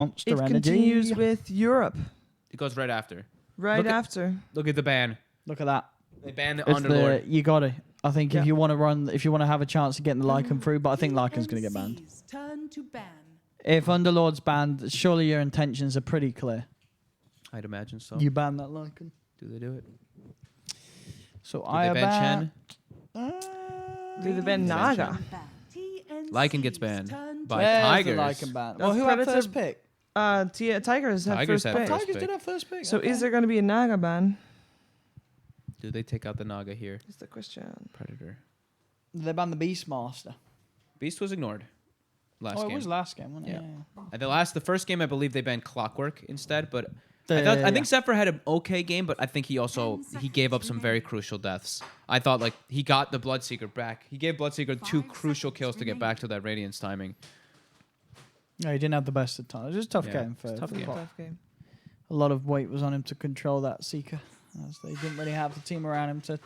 Monster It Energy. continues with Europe. It goes right after. Right after. Look at the ban. Look at that. They banned the It's Underlord. you got to. I think Yeah. if you want to run, if you want to have a chance of getting the Lycan through, but I think Lycan's going to get banned. Turn to ban. If Underlord's banned, surely your intentions are pretty clear. I'd imagine so. You ban that Lycan. Do they do it? So Do I they ban Chen? Do the ban Naga? Lycan gets banned by Where's Tigers. the Lycan ban? That's Well, who had Predator- first pick? Tigers had Tigers first had pick. first Tigers pick. did have first pick. So okay. is there going to be a Naga ban? Do they take out the Naga here? Is the question. Predator. They banned the Beastmaster. Beast was ignored last Oh, game. it was last game, wasn't it? Yeah. And the first game, I believe they banned Clockwork instead, but Yeah. I think Zephyr had an okay game, but I think he gave up some very crucial deaths. I thought like he got the Bloodseeker back. He gave Bloodseeker 2 crucial kills to get back to that Radiance timing. No, he didn't have the best of time. It was a tough Yeah, game it's a tough for game. Pop. Tough game. A lot of weight was on him to control that Seeker, as they didn't really have the team around him to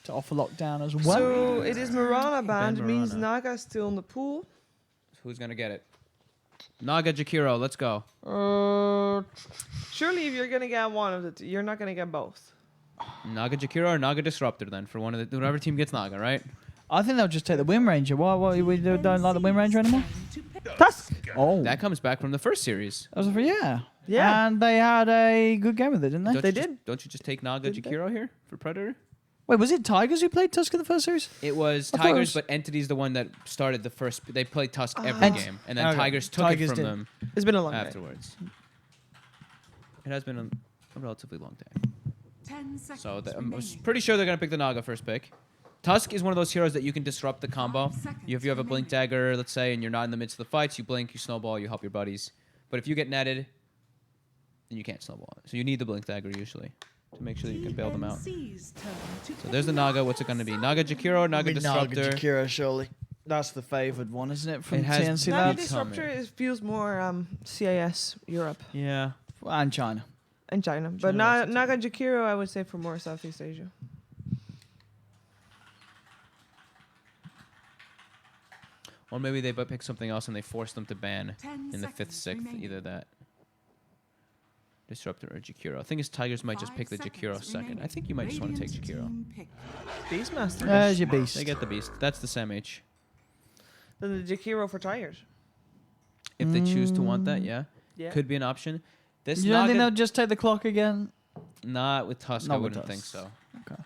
offer lockdown as well. So it is Marana banned, means Marana. Naga still in the pool. Who's gonna get it? Naga Jakiro, let's go. Surely if you're going to get one of the two, you're not going to get both. Naga Jakiro or Naga Disruptor then for whatever team gets Naga, right? I think they'll just take the Wind Ranger. Why we don't like the Wind Ranger anymore? Tusk! Oh, That comes back from the first series. that was yeah. Yeah. And they had a good game with it, didn't they? Don't you just take Naga Jakiro here for Predator? Wait, was it Tigers who played Tusk in the first series? It was I thought it Tigers, was- but Entity's the one that started the first. They played Tusk every game, and then Okay. Tigers took Tigers it from did. them It's been a long day. afterwards. It has been a relatively long day. 10 seconds So I'm remaining. pretty sure they're going to pick the Naga first pick. Tusk is one of those heroes that you can disrupt the combo. 5 seconds If you have a Blink remaining. Dagger, let's say, and you're not in the midst of the fights, you blink, you snowball, you help your buddies. But if you get netted, then you can't snowball it. So you need the Blink Dagger usually to make sure that you can bail them out. TNC's turn to So there's the Naga. What's it going to be? Naga Jakiro, Naga Disruptor. Jakiro, surely. That's the favoured one, isn't it? From It has TNC Naga Labs Disruptor feels more CIS Europe Yeah. and China. and China. But China likes it Naga Jakiro, I would say for more Southeast Asia. Or maybe they pick something else and they force them to ban 10 in the 5th, seconds 6th, remaining. either that. Disruptor or Jakiro. I think his Tigers might just 5 pick the seconds Jakiro second. remaining. I think you might just want to take Radiant Jakiro. team pick. Beastmaster. There's your beast. They get the Beast. That's the SAMH. Then the Jakiro for Tigers. If they choose to want that, yeah. Yeah. Could be an option. This You don't think Naga, they'll just take the clock again? not with Tusk, I Not with wouldn't think Tusk. so. Okay.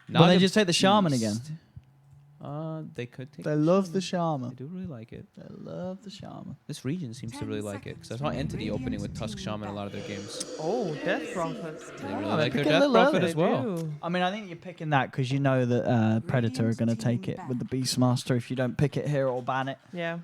But Naga they just take the Shaman again. Beast. They could take They the love the I Shaman. do really like it. They love the Shaman. This region seems to 10 really like it. Because I saw seconds Entity remaining. opening with Tusk Shaman in a lot of their games. Oh, Death Prophet. They really they like their pick a Death little Prophet early. as well. Do. I mean, I think you're picking that because you know that Predator are going to take it with the Beastmaster if you don't pick it here or ban it. Yeah.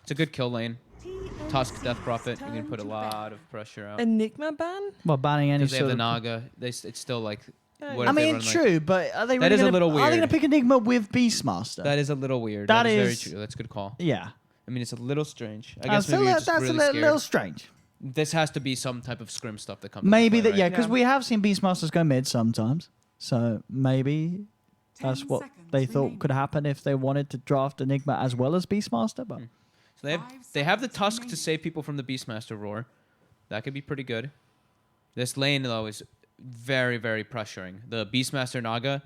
It's a good kill lane. TNC's Tusk, Death Prophet. You can turn put a to lot of pressure out. Enigma ban? Well, banning any Because they have sort the of... Naga. It's still like... Yeah, what I if they mean, run, like- true, but are they That really is a gonna, little Are they going to weird. pick Enigma with Beastmaster? That is a little weird. That is is- very true. That's a good call. yeah. I mean, it's a little strange. I That's guess maybe you're just that's really a scared. little strange. This has to be some type of scrim stuff that comes. Maybe into that, play, yeah, right? because Yeah. we have seen Beastmasters go mid sometimes. So maybe 10 that's what seconds they thought remaining. could happen if they wanted to draft Enigma as well as Beastmaster. But So they 5 have the seconds Tusk to remaining. save people from the Beastmaster roar. That could be pretty good. This lane though is very, very pressuring. The Beastmaster Naga,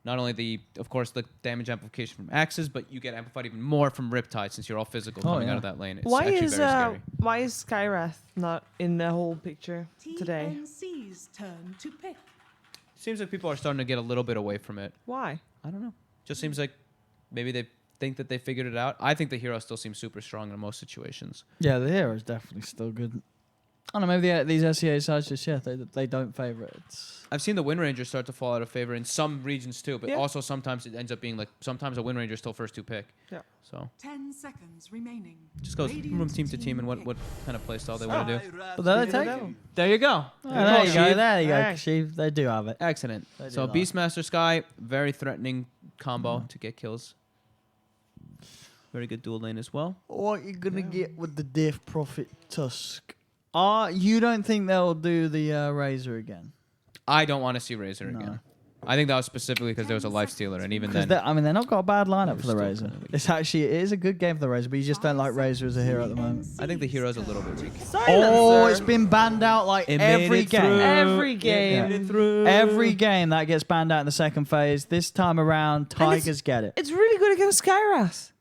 not only of course the damage amplification from axes, but you get amplified even more from Riptide since you're all physical coming yeah. out of that lane. It's Why actually is very scary. why is Skywrath not in the whole picture today? TNC's turn to pick. Seems like people are starting to get a little bit away from it. Why? I don't know. Just seems like maybe they think that they figured it out. I think the hero still seems super strong in most situations. yeah, the hero is definitely still good. I don't know, maybe these SEA sides just, they don't favour it. I've seen the Wind Ranger start to fall out of favor in some regions too, but Yeah. also sometimes it ends up being like sometimes a Wind Ranger is still first 2 pick. Yeah. So 10 seconds remaining. just goes Radiant from team to team and pick. what kind of playstyle they want to do. But there they Speed of take the it. devil. There you go. There you go, there you go. Alright. Kashiv, they do have it. Excellent. They do So like. Beastmaster Sky, very threatening combo to get kills. Very good dual lane as well. What you gonna get with the Death Prophet Tusk? You don't think they'll do the Razor again? I don't want to see Razor No. again. I think that was specifically because there was a life stealer, and even Because then, they're not got a bad lineup They're for the still Razor. kinda weak. It is a good game for the Razor, but you just don't like Razor as a hero at the moment. I think the hero's a little bit weak. Oh, it's been banned out like It made every it game. through. Every game. Made it through. Every game that gets banned out in the second phase. This time around, Tigers get it. It's really good against Skyrath.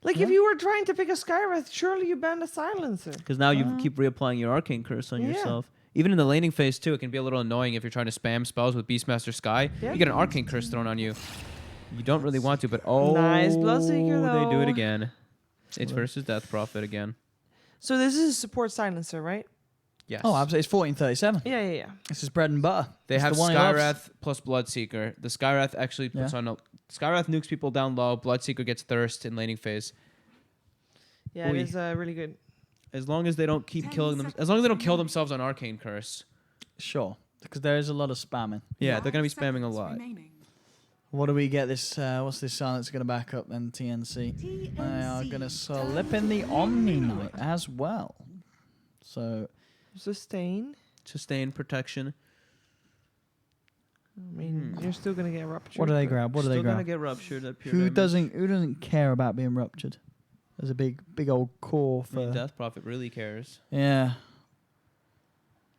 Like, Yeah. if you were trying to pick a Skyrath, surely you ban a Silencer. Because now you keep reapplying your Arcane Curse on Yeah. yourself. Even in the laning phase too, it can be a little annoying if you're trying to spam spells with Beastmaster Sky. Yeah. You get an Arcane Curse thrown on you. You don't really want to, but oh, Nice Bloodseeker, they do it though. again. It's versus Death Prophet again. So this is a support Silencer, right? Yes. Oh, absolutely. It's 1437. Yeah. This is bread and butter. They It's have the one he loves. Skyrath plus Bloodseeker. The Skyrath actually puts on a... Skyrath nukes people down low. Bloodseeker gets Thirst in laning phase. Yeah, Oy. it is really good. As long as they don't keep 10 killing them... As seconds long as they don't kill remaining. themselves on Arcane Curse. Sure. Because there is a lot of spamming. Yeah, they're going to be 5 spamming a seconds lot. remaining. What do we get this? What's this silence going to back up then? TNC. They are going to slip in the Omni Knight as well. So Sustain. Sustain protection. I mean, you're still gonna get ruptured. what do they but- grab? What do they Still going to grab? get ruptured at pure Who damage. doesn't care about being ruptured? There's a big old core I mean, for Death Prophet really cares. yeah.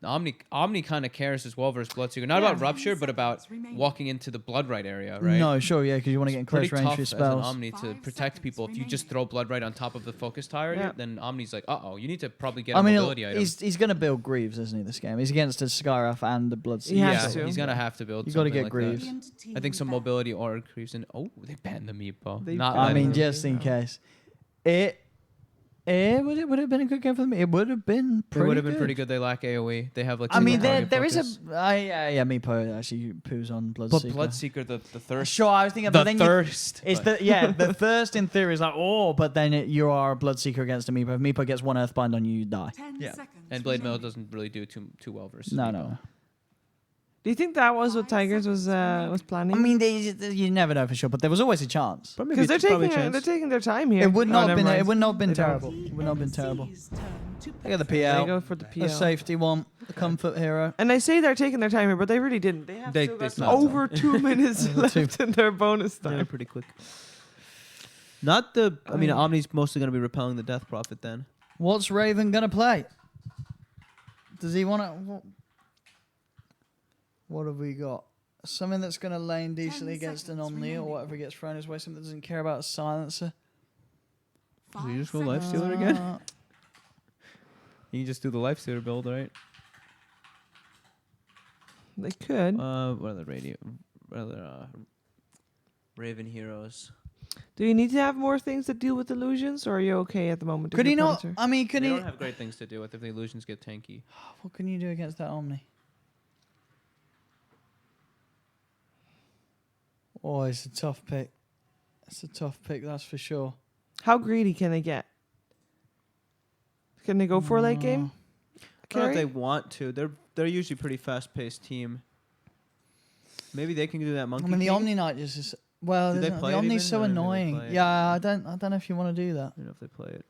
Omni kind of cares as well versus Bloodseeker. Not Yeah. about rupture, but about walking into the Bloodright area, right? No, sure, yeah, because you want to get in Pretty close range tough for your as an spells. Omni to 5 protect people. If you just throw Bloodright on top of the focus target, Yeah. then Omni's like, uh-oh, you need to probably get a I mean, mobility item. he's going to build Greaves, isn't he? This game, he's against a Skyrath and the Bloodseeker. He has yeah, to. he's going to have to build You gotta something get like Greaves. that. I think some mobility or Greaves. And oh, they banned the meatball. They Not banned I letting mean, them. just in case. Would it have been a good game for them? It would have been It pretty would have been good. pretty good. They lack AoE. They have like. I mean, single target there is a focus. yeah, Meepo actually poos on But Bloodseeker. Bloodseeker, the thirst. Sure, I was thinking, The but then thirst. it's but- the thirst in theory is like but then you are a Bloodseeker against a Meepo. If Meepo gets one Earthbind on you, you die. 10 Yeah. seconds And Blade Mail remaining. doesn't really do too well versus. No, Meatball. no. Do you think that was what Tigers was planning? I mean, you never know for sure, but there was always a chance. Probably because probably a they're chance. taking their time here. It would not have never been. mind. It would not have been They don't. terrible. It would not have been terrible. TNC's turn to Look at the They PL, go for the the PL. safety one, the comfort hero. And I say they're taking their time here, but they really didn't. They have They- still they got still have over 2 minutes Over left in their bonus They're time. pretty quick. Not the. I mean, Omni's mostly going to be repelling the Death Prophet then. What's Raven gonna play? Does he want to? What have we got? Something that's gonna lane decently 10 against an seconds Omni or remaining. whatever gets thrown his way. Something that doesn't care about a silencer. So you just go 5 life seconds stealer again? Uh, You can just do the Life Stealer build, right? They could. What are the Raven heroes? Do you need to have more things that deal with illusions, or are you okay at the moment? as Could he your not? Predator? I mean, could They he? don't have great things to do with if the illusions get tanky. What can you do against that Omni? Oh, it's a tough pick. It's a tough pick, that's for sure. How greedy can they get? Can they go for a late game? I don't know if Carry? they want to. They're usually pretty fast-paced team. Maybe they can do that I monkey. mean, the King. Omni Knight just is. Well, Do they the play it Omni's even? so I don't know if they annoying. play it. Yeah, I don't know if you want to do that. I don't know if they play it.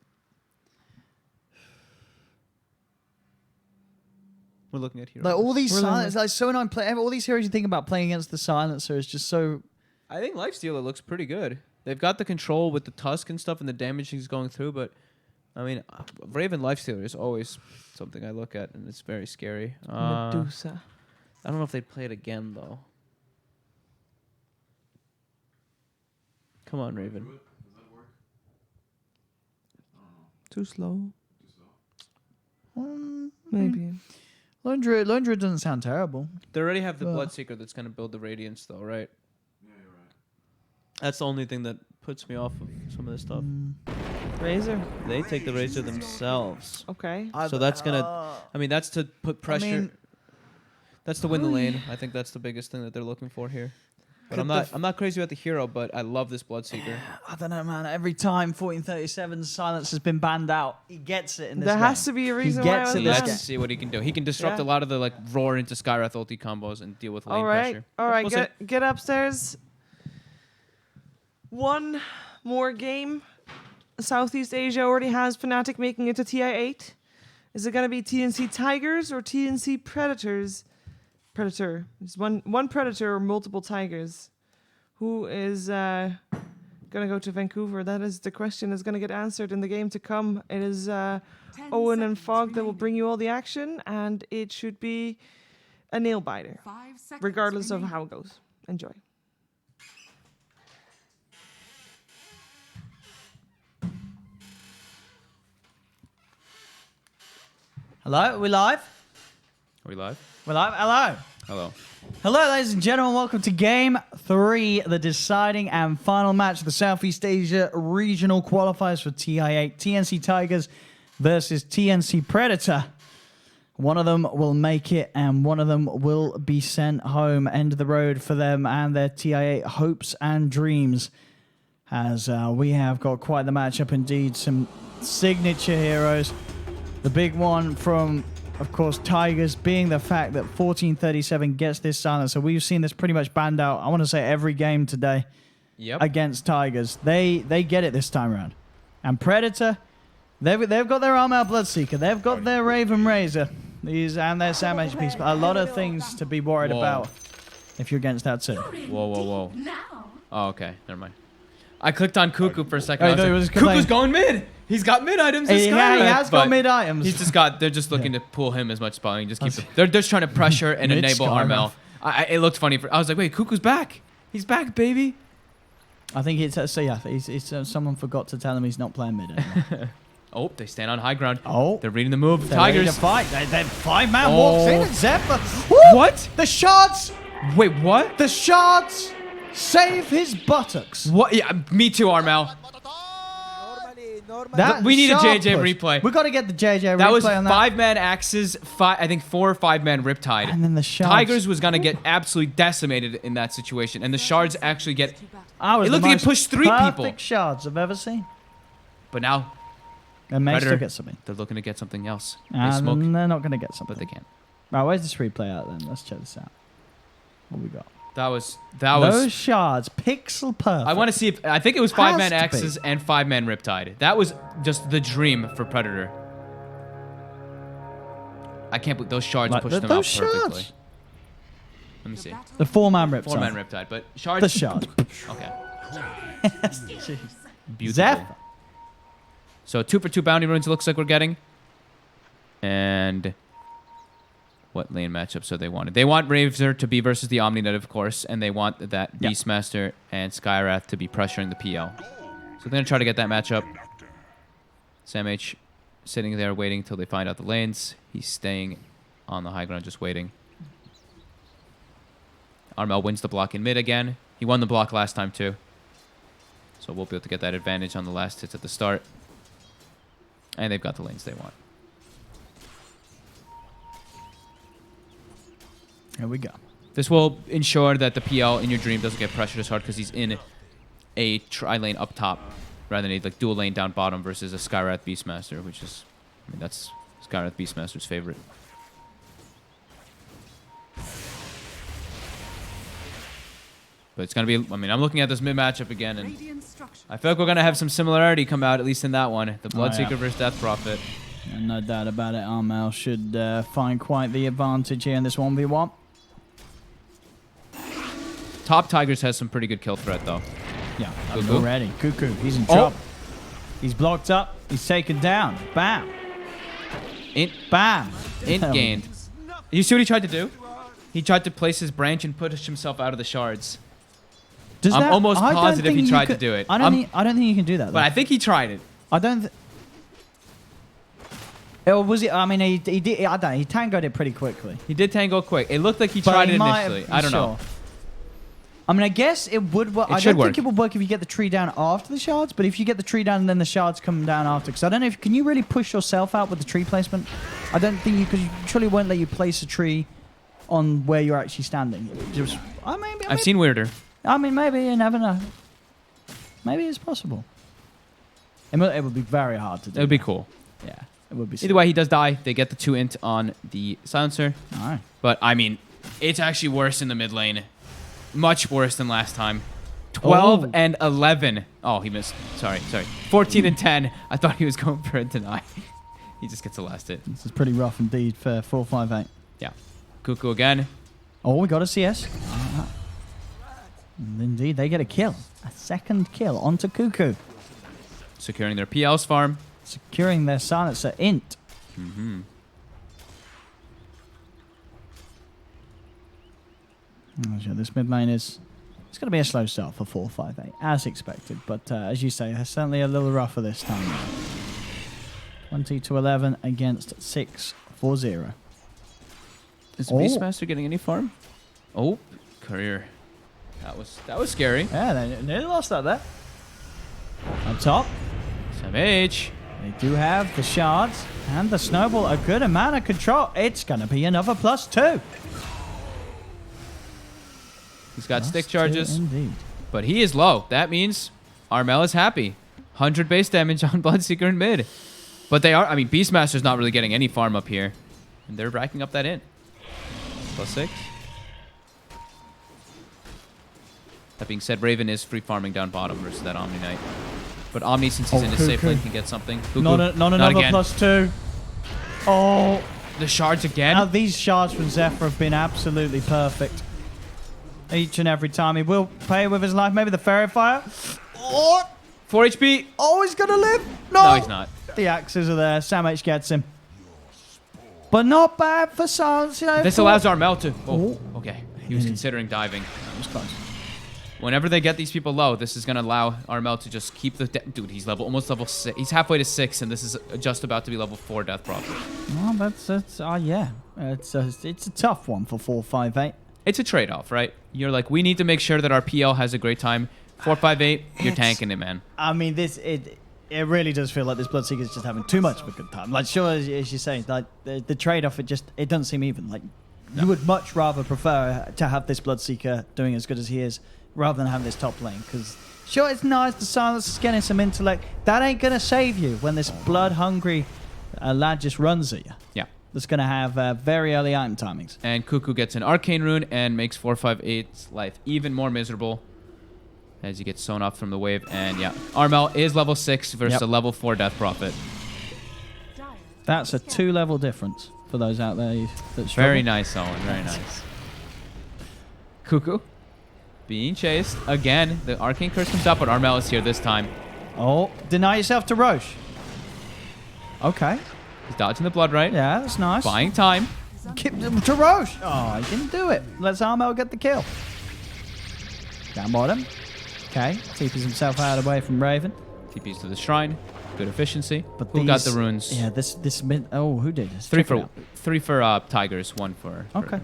We're looking at heroes. Like all these We're silence, like so annoying. All these heroes you think about playing against the silencer is just so. I think Lifestealer looks pretty good. They've got the control with the tusk and stuff and the damage he's going through, but I mean, Raven Lifestealer is always something I look at, and it's very scary. Medusa. I don't know if they'd play it again, though. Come on, Raven. Too slow. Mm, Maybe. Lone Druid doesn't sound terrible. They already have the Well. Bloodseeker that's going to build the Radiance, though, right? Yeah, you're right. That's the only thing that puts me off of some of this stuff. Razor. They take the Razor themselves. Okay. So that's going to... I mean, that's to put pressure... mean- that's to win the lane. I think that's the biggest thing that they're looking for here. But I'm not crazy about the hero, but I love this Bloodseeker. I don't know, man. Every time 1437 silence has been banned out, he gets it in this There game. has to be a reason why I gets was it in this banned. game. Let's see what he can do. He can disrupt Yeah. a lot of the like roar into Skyrath ulti combos and deal with lane All right. pressure. All right. We'll Get upstairs. One more game. Southeast Asia already has Fnatic making it to TI8. Is it going to be TNC Tigers or TNC Predators Predator. It's one Predator or multiple Tigers. Who is going to go to Vancouver? That is the question that's going to get answered in the game to come. It is 10 Owen and seconds Fog that will remaining. bring you all the action, and it should be a nail biter, 5 seconds regardless of remaining. how it goes. Enjoy. Hello, are we live? Are we live? We're live. Hello. Hello. Hello, ladies and gentlemen. Welcome to Game 3, the deciding and final match of the Southeast Asia Regional Qualifiers for TI8. TNC Tigers versus TNC Predator. One of them will make it, and one of them will be sent home. End of the road for them and their TI8 hopes and dreams. As we have got quite the matchup indeed. Some signature heroes. The big one from, of course, Tigers being the fact that 1437 gets this silence. So we've seen this pretty much banned out, I want to say, every game today against Tigers. They get it this time around. And Predator, they've got their Armel Bloodseeker. They've got their Raven Razor. And their Sam HP. A lot of things to be worried about if you're against that too. Whoa. Oh, okay. Never mind. I clicked on Cuckoo for a second. Oh, I was like, Cuckoo's going mid. He's got mid items. Yeah, he has got mid items. He's just got. They're just looking to pull him as much as possible. Just keep. They're just trying to pressure and Mid enable Skyraf. Armel. It looked funny. I was like, wait, Cuckoo's back. He's back, baby. I think it's someone forgot to tell him he's not playing mid anymore. Oh, they stand on high ground. Oh. They're reading the move. They're ready to Tigers. fight. That five-man walks in and Zephyr. What? The shards! Wait, what? The shards save his buttocks. What? Yeah, me too, Armel. We need a sharp JJ push. replay. We got to get the JJ replay That was on that. 5-man Axes, I think 4 or 5-man Riptide. And then the shards. Tigers was going to get absolutely decimated in that situation. And the shards actually get... I was It the looked like it most pushed 3 people. perfect shards I've ever seen. But now, And may Predator. still get something. they're looking to get something else. They And smoke, they're not going to get something. but they can't. Right, where's this replay out then? Let's check this out. What we got? That was... Those shards, pixel perfect. I want to see if... I think it was Has 5-man to be. Axes and 5-man Riptide. That was just the dream for Predator. I can't believe those shards Like, pushed them out those perfectly. shards. Let me see. The 4-man Riptide. 4-man Riptide, but shards... The shards. Okay. Jeez. Beautiful. Zephyr. So 2 for 2 bounty runes it looks like we're getting. And what lane matchups are they wanted? They want Razor to be versus the Omni Knight, of course, and they want that Yep. Beastmaster and Skywrath to be pressuring the PL. So they're going to try to get that matchup. Sam H sitting there waiting until they find out the lanes. He's staying on the high ground just waiting. Armel wins the block in mid again. He won the block last time too. So we'll be able to get that advantage on the last hits at the start. And they've got the lanes they want. Here we go. This will ensure that the PL in your dream doesn't get pressured as hard because he's in a tri-lane up top rather than a like dual lane down bottom versus a Skywrath Beastmaster, which is, I mean, that's Skywrath Beastmaster's favorite. But it's going to be, I mean, I'm looking at this mid matchup again, and Radiant structure. I feel like we're going to have some similarity come out, at least in that one. The Bloodseeker yeah. versus Death Prophet. And no doubt about it, Armel should find quite the advantage here in this 1v1. Top Tigers has some pretty good kill threat, though. Yeah, Cuckoo. already. Cuckoo, he's in Oh. trouble. He's blocked up. He's taken down. Bam. Int Bam. gained. You see what he tried to do? He tried to place his branch and push himself out of the shards. Does I'm that- almost I don't positive think he you tried could- to do it. I don't think you can do that, though. But I think he tried it. I don't. Or was it? I mean, he did. I don't know. He tangoed it pretty quickly. He did tango quick. It looked like he But tried he it might have- initially. I don't know. sure. I mean, I guess it would work. It I should don't work. think it would work if you get the tree down after the shards, but if you get the tree down and then the shards come down after, because I don't know if can you really push yourself out with the tree placement. I don't think you, because you surely won't let you place a tree on where you're actually standing. Just, I've seen weirder. I mean, maybe you never know. Maybe it's possible. It would be very hard to do. It would be cool. Yeah, it would be. Either way, he does die. They get the 2 int on the silencer. All right. But, I mean, it's actually worse in the mid lane. Much worse than last time. 12 Oh. and 11. Oh, he missed. Sorry. 14 and 10. I thought he was going for a deny. He just gets the last hit. This is pretty rough indeed for 458. Yeah. Cuckoo again. Oh, we got a CS. And indeed, they get a kill. A second kill onto Cuckoo. Securing their PL's farm. Securing their silencer int. Mm-hmm. Oh, sure, this mid lane is... It's going to be a slow start for 4-5-8, as expected. But as you say, it's certainly a little rougher this time. 20-11 against 6-4-0. Is Beastmaster getting any farm? Oh, career. That was scary. Yeah, they nearly lost that there. On top, Sam H. they do have the shards and the snowball. A good amount of control. It's going to be another +2. He's got stick charges, Indeed. but he is low. That means Armel is happy. 100 base damage on Bloodseeker in mid. But they are, I mean, Beastmaster's not really getting any farm up here. And they're racking up that in. +6. That being said, Raven is free farming down bottom versus that Omni Knight. But Omni, since he's in his safe lane, can get something. Not another again. +2. Oh, The shards again. now these shards from Zephyr have been absolutely perfect. Each and every time. He will pay with his life. Maybe the Fairy Fire. Oh, 4 HP. oh, he's going to live. No. No, he's not. The axes are there. Sam H gets him. But not bad for Silence. You know, This allows Armel to... Oh, Oh. okay. He was considering diving. That was close. Whenever they get these people low, this is going to allow Armel to just keep the... Dude, he's almost level 6. He's halfway to 6, and this is just about to be level 4 Death Prophet. Well, that's yeah. It's a tough one for 4-5-8. It's a trade-off, right? You're like, we need to make sure that our PL has a great time. 4-5-8, you're tanking it, man. I mean, it really does feel like this Bloodseeker is just having too much of a good time. Like, sure, as you say, like the trade-off, it doesn't seem even. Like, you would much rather prefer to have this Bloodseeker doing as good as he is, rather than having this top lane. Because sure, it's nice. The Silence is getting some intellect. That ain't gonna save you when this blood-hungry lad just runs at you. Yeah. That's gonna have very early item timings. And Cuckoo gets an Arcane Rune and makes 4-5-8's life even more miserable as he gets sewn off from the wave. And yeah, Armel is level 6 versus a level 4 Death Prophet. That's a 2-level difference for those out there that struggle. Very nice, Owen. Very nice. Cuckoo being chased. Again, the Arcane Curse comes out, but Armel is here this time. Oh, deny yourself to Roche. Okay. He's dodging the blood right. Yeah, that's nice. Buying time. Keep to Roche. Oh, he didn't do it. Let's Armel get the kill. Down bottom. Okay. TP's himself out away from Raven. TP's to the shrine. Good efficiency. But who got the runes? Yeah, this mid. Oh, who did this? 3 for Tigers, 1 for... Okay.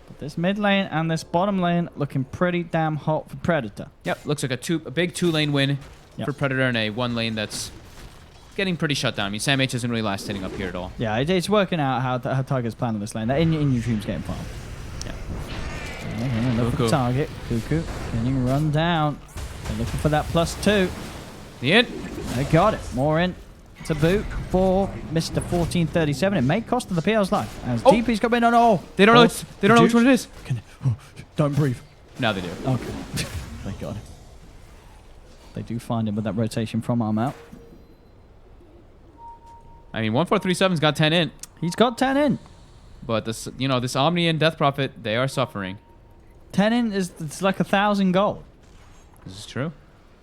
But this mid lane and this bottom lane looking pretty damn hot for Predator. Yep, looks like a big 2-lane win Yep. for Predator and a 1 lane that's getting pretty shut down. I mean, Sam H isn't really last hitting up here at all. Yeah, it's working out how Tiger's playing on this lane. In your dreams getting farmed. Yeah. Look for the target. Cuckoo getting run down. They're looking for that +2. The int. They got it. More in to boot for Mr. 1437. It may cost them the PL's life. As TP's come in on all. They don't know which one it is. Don't breathe. Now they do. Okay. They got him. They do find him with that rotation from arm out. I mean, 1437's got 10 in, He's got 10 in. but this Omni and Death Prophet, they are suffering. 10 in it's like 1,000 gold. This is true.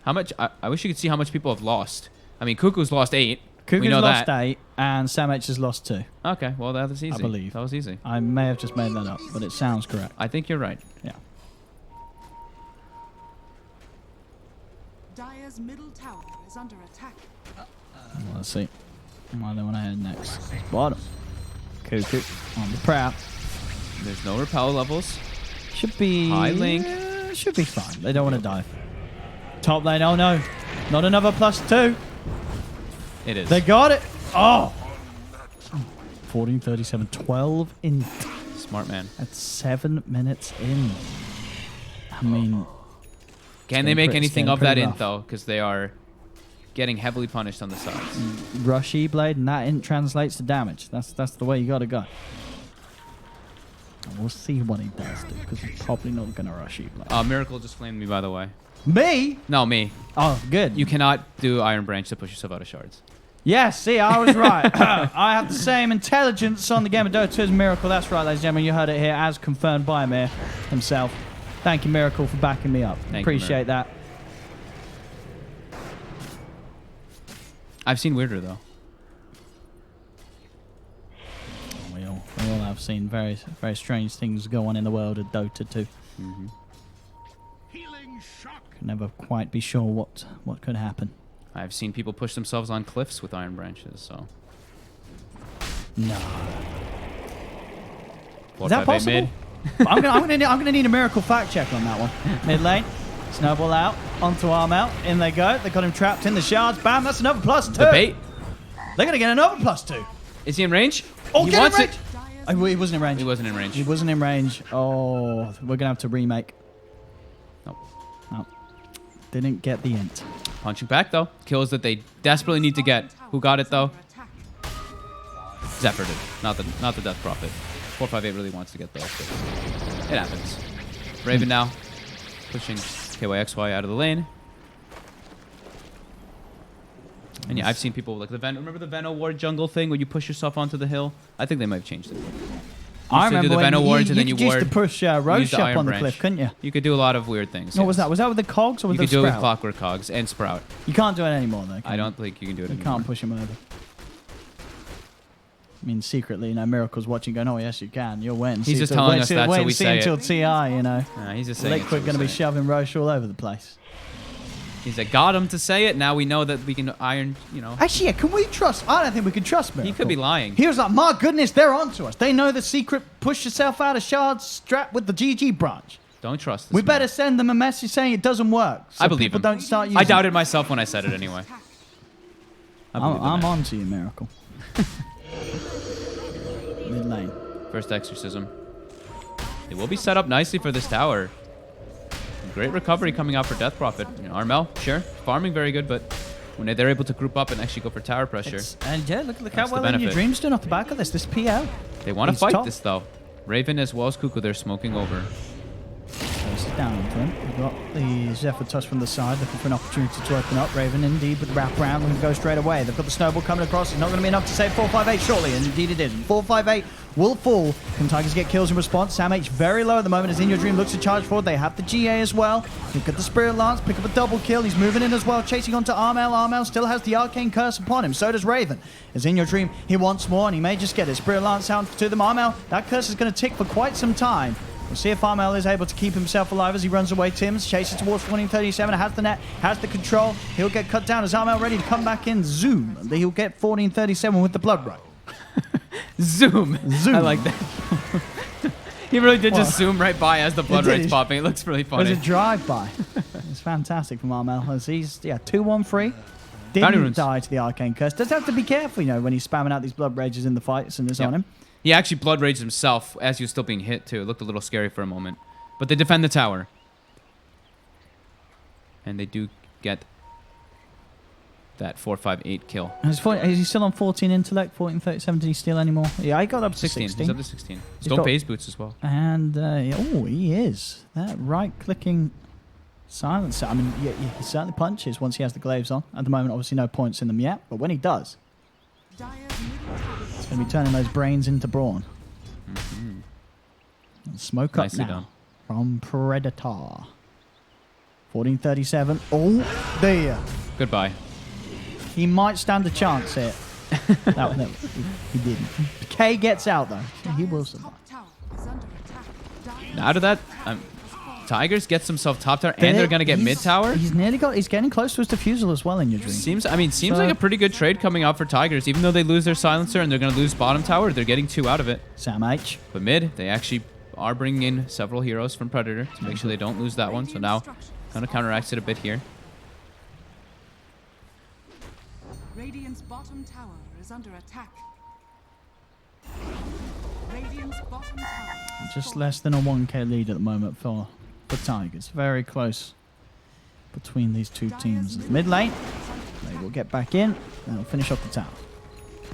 How much? I wish you could see how much people have lost. I mean, Cuckoo's lost 8. Cuckoo's we know lost that. 8 and Sam H has lost 2. Okay, well that was easy. I believe. That was easy. I may have just made that up, but it sounds correct. I think you're right. Yeah. Dire's middle tower is under attack. Let's see. Why they want to head next? Bottom. Cuckoo on the prowl. There's no repel levels. Should be... High link. Should be fine. They don't want to dive. Top lane. Oh, no. Not another +2. It is. They got it. Oh. 1437. 12 in. Smart man. At 7 minutes in. I mean... Can they make it's anything getting of that pretty int rough. though? Because they are getting heavily punished on the sides. Rush E-Blade and that int translates to damage. That's the way you got to go. And we'll see what he does do, because he's probably not going to rush E-Blade. Miracle just flamed me, by the way. Me? No, me. Oh, good. You cannot do Iron Branch to push yourself out of shards. Yes, see, I was right. I have the same intelligence on the game of Dota as Miracle. That's right, ladies and gentlemen. You heard it here as confirmed by Amir himself. Thank you, Miracle, for backing me up. Thank you, Appreciate that. I've seen weirder, though. We all have seen very, very strange things go on in the world of Dota 2. Mm-hmm. Could never quite be sure what could happen. I've seen people push themselves on cliffs with iron branches, so. No. Is that possible? I'm gonna need a Miracle fact check on that one. Mid lane, snowball out onto arm out. In they go. They got him trapped in the shards. Bam! That's another +2. The bait. They're gonna get another +2. Is he in range? Oh, he get wants in range. it. Oh, he wasn't in range. He wasn't in range. He wasn't in range. Oh, we're gonna have to remake. Nope. Nope. Didn't get the int. Punching back, though. Kills that they desperately need to get. Who got it, though? Zephyr did. Not the Death Prophet. 458 really wants to get those. It happens. Raven now. Pushing KYXY out of the lane. And yeah, I've seen people like the remember the Veno Ward jungle thing where you push yourself onto the hill? I think they might have changed it. I remember do the when Veno wards and then you you used to ward. push Use Roshan the up Iron on the Branch. cliff, couldn't you? You could do a lot of weird things. What was yes. that? Was that with the cogs or with You the could do it with sprout? Clockwork Cogs and Sprout. You can't do it anymore, though. Can I don't think you can do it You anymore. can't push him over. I mean, secretly, Miracle's watching, going, "Oh yes, you can. You're waiting." He's just telling us that, so we say until it. TI, Nah, he's just saying it, Liquid so going to we be say it. shoving Roche all over the place. He's like, got him to say it. Now we know that we can iron, Actually, yeah, can we trust? I don't think we can trust Miracle. He could be lying. He was like, "My goodness, they're onto us. They know the secret. Push yourself out of shards, strap with the GG branch. Don't trust this We man. better send them a message saying it doesn't work. So I believe people him. don't start using I doubted myself when I said it anyway. I believe the I'm man. on to you, Miracle. Mid lane. First exorcism. It will be set up nicely for this tower. Great recovery coming out for Death Prophet. Armel, sure, farming very good, but when they're able to group up and actually go for tower pressure, And yeah, look how That's the well in your benefit. dreams doing off the back of this. This PL. they want to He's fight top. this though. Raven as well as Cuckoo, they're smoking over. Goes down onto him. We've got the Zephyr touch from the side, looking for an opportunity to open up. Raven, indeed, with the wrap round, looking to go straight away. They've got the snowball coming across. It's not going to be enough to save 458 shortly, and indeed it isn't. 458 will fall. Can Tigers get kills in response? Sam H very low at the moment as In Your Dream looks to charge forward. They have the GA as well. Look at the Spirit Lance, pick up a double kill. He's moving in as well, chasing onto Armel. Armel still has the Arcane Curse upon him. So does Raven. As In Your Dream, he wants more, and he may just get it. Spirit Lance out to them. Armel, that curse is going to tick for quite some time. We'll see if Armel is able to keep himself alive as he runs away. Timms chases towards 1437, has the net, has the control. He'll get cut down as Armel ready to come back in. Zoom. He'll get 1437 with the blood right. Zoom. Zoom. I like that. He really did just What? zoom right by as the blood did. rate's popping. It looks really It was funny. a drive-by. It's fantastic from Armel as he's 2-1-3. Bounty Didn't runes. die to the Arcane Curse. Does have to be careful, when he's spamming out these blood rages in the fights and it's Yep. on him. He actually blood raged himself as he was still being hit too. It looked a little scary for a moment. But they defend the tower. And they do get that 458 kill. Is he still on 14 intellect, 1437? Did he steal anymore? Yeah, I got up to 16. 16. He's up to 16. He's Don't got- pay his boots as well. And, he is. That right-clicking silencer. I mean, yeah, he certainly punches once he has the glaives on. At the moment, obviously no points in them yet. But when he does, Dire's middle tower it's going to be turning those brains into brawn. And smoke up Nicely now done. from Predator. 1437. Oh, there. Goodbye. He might stand a chance here. No, he didn't. K gets out, though. He will survive. top tower is under attack. Dire's Out of that, Tigers gets himself top tower, and they're going to get mid tower. He's nearly got. He's getting close to his defusal as well in your dream. Seems So- like a pretty good trade coming out for Tigers. Even though they lose their silencer and they're going to lose bottom tower, they're getting 2 out of it. Sam H. But mid, they actually are bringing in several heroes from Predator to make sure they don't lose that one. So now, kind of counteracts it a bit here. Radiant's bottom tower is under attack. Radiant's bottom tower. Just less than a 1k lead at the moment for Tigers. Very close between these two teams. Mid lane, they will get back in. They'll finish off the tower.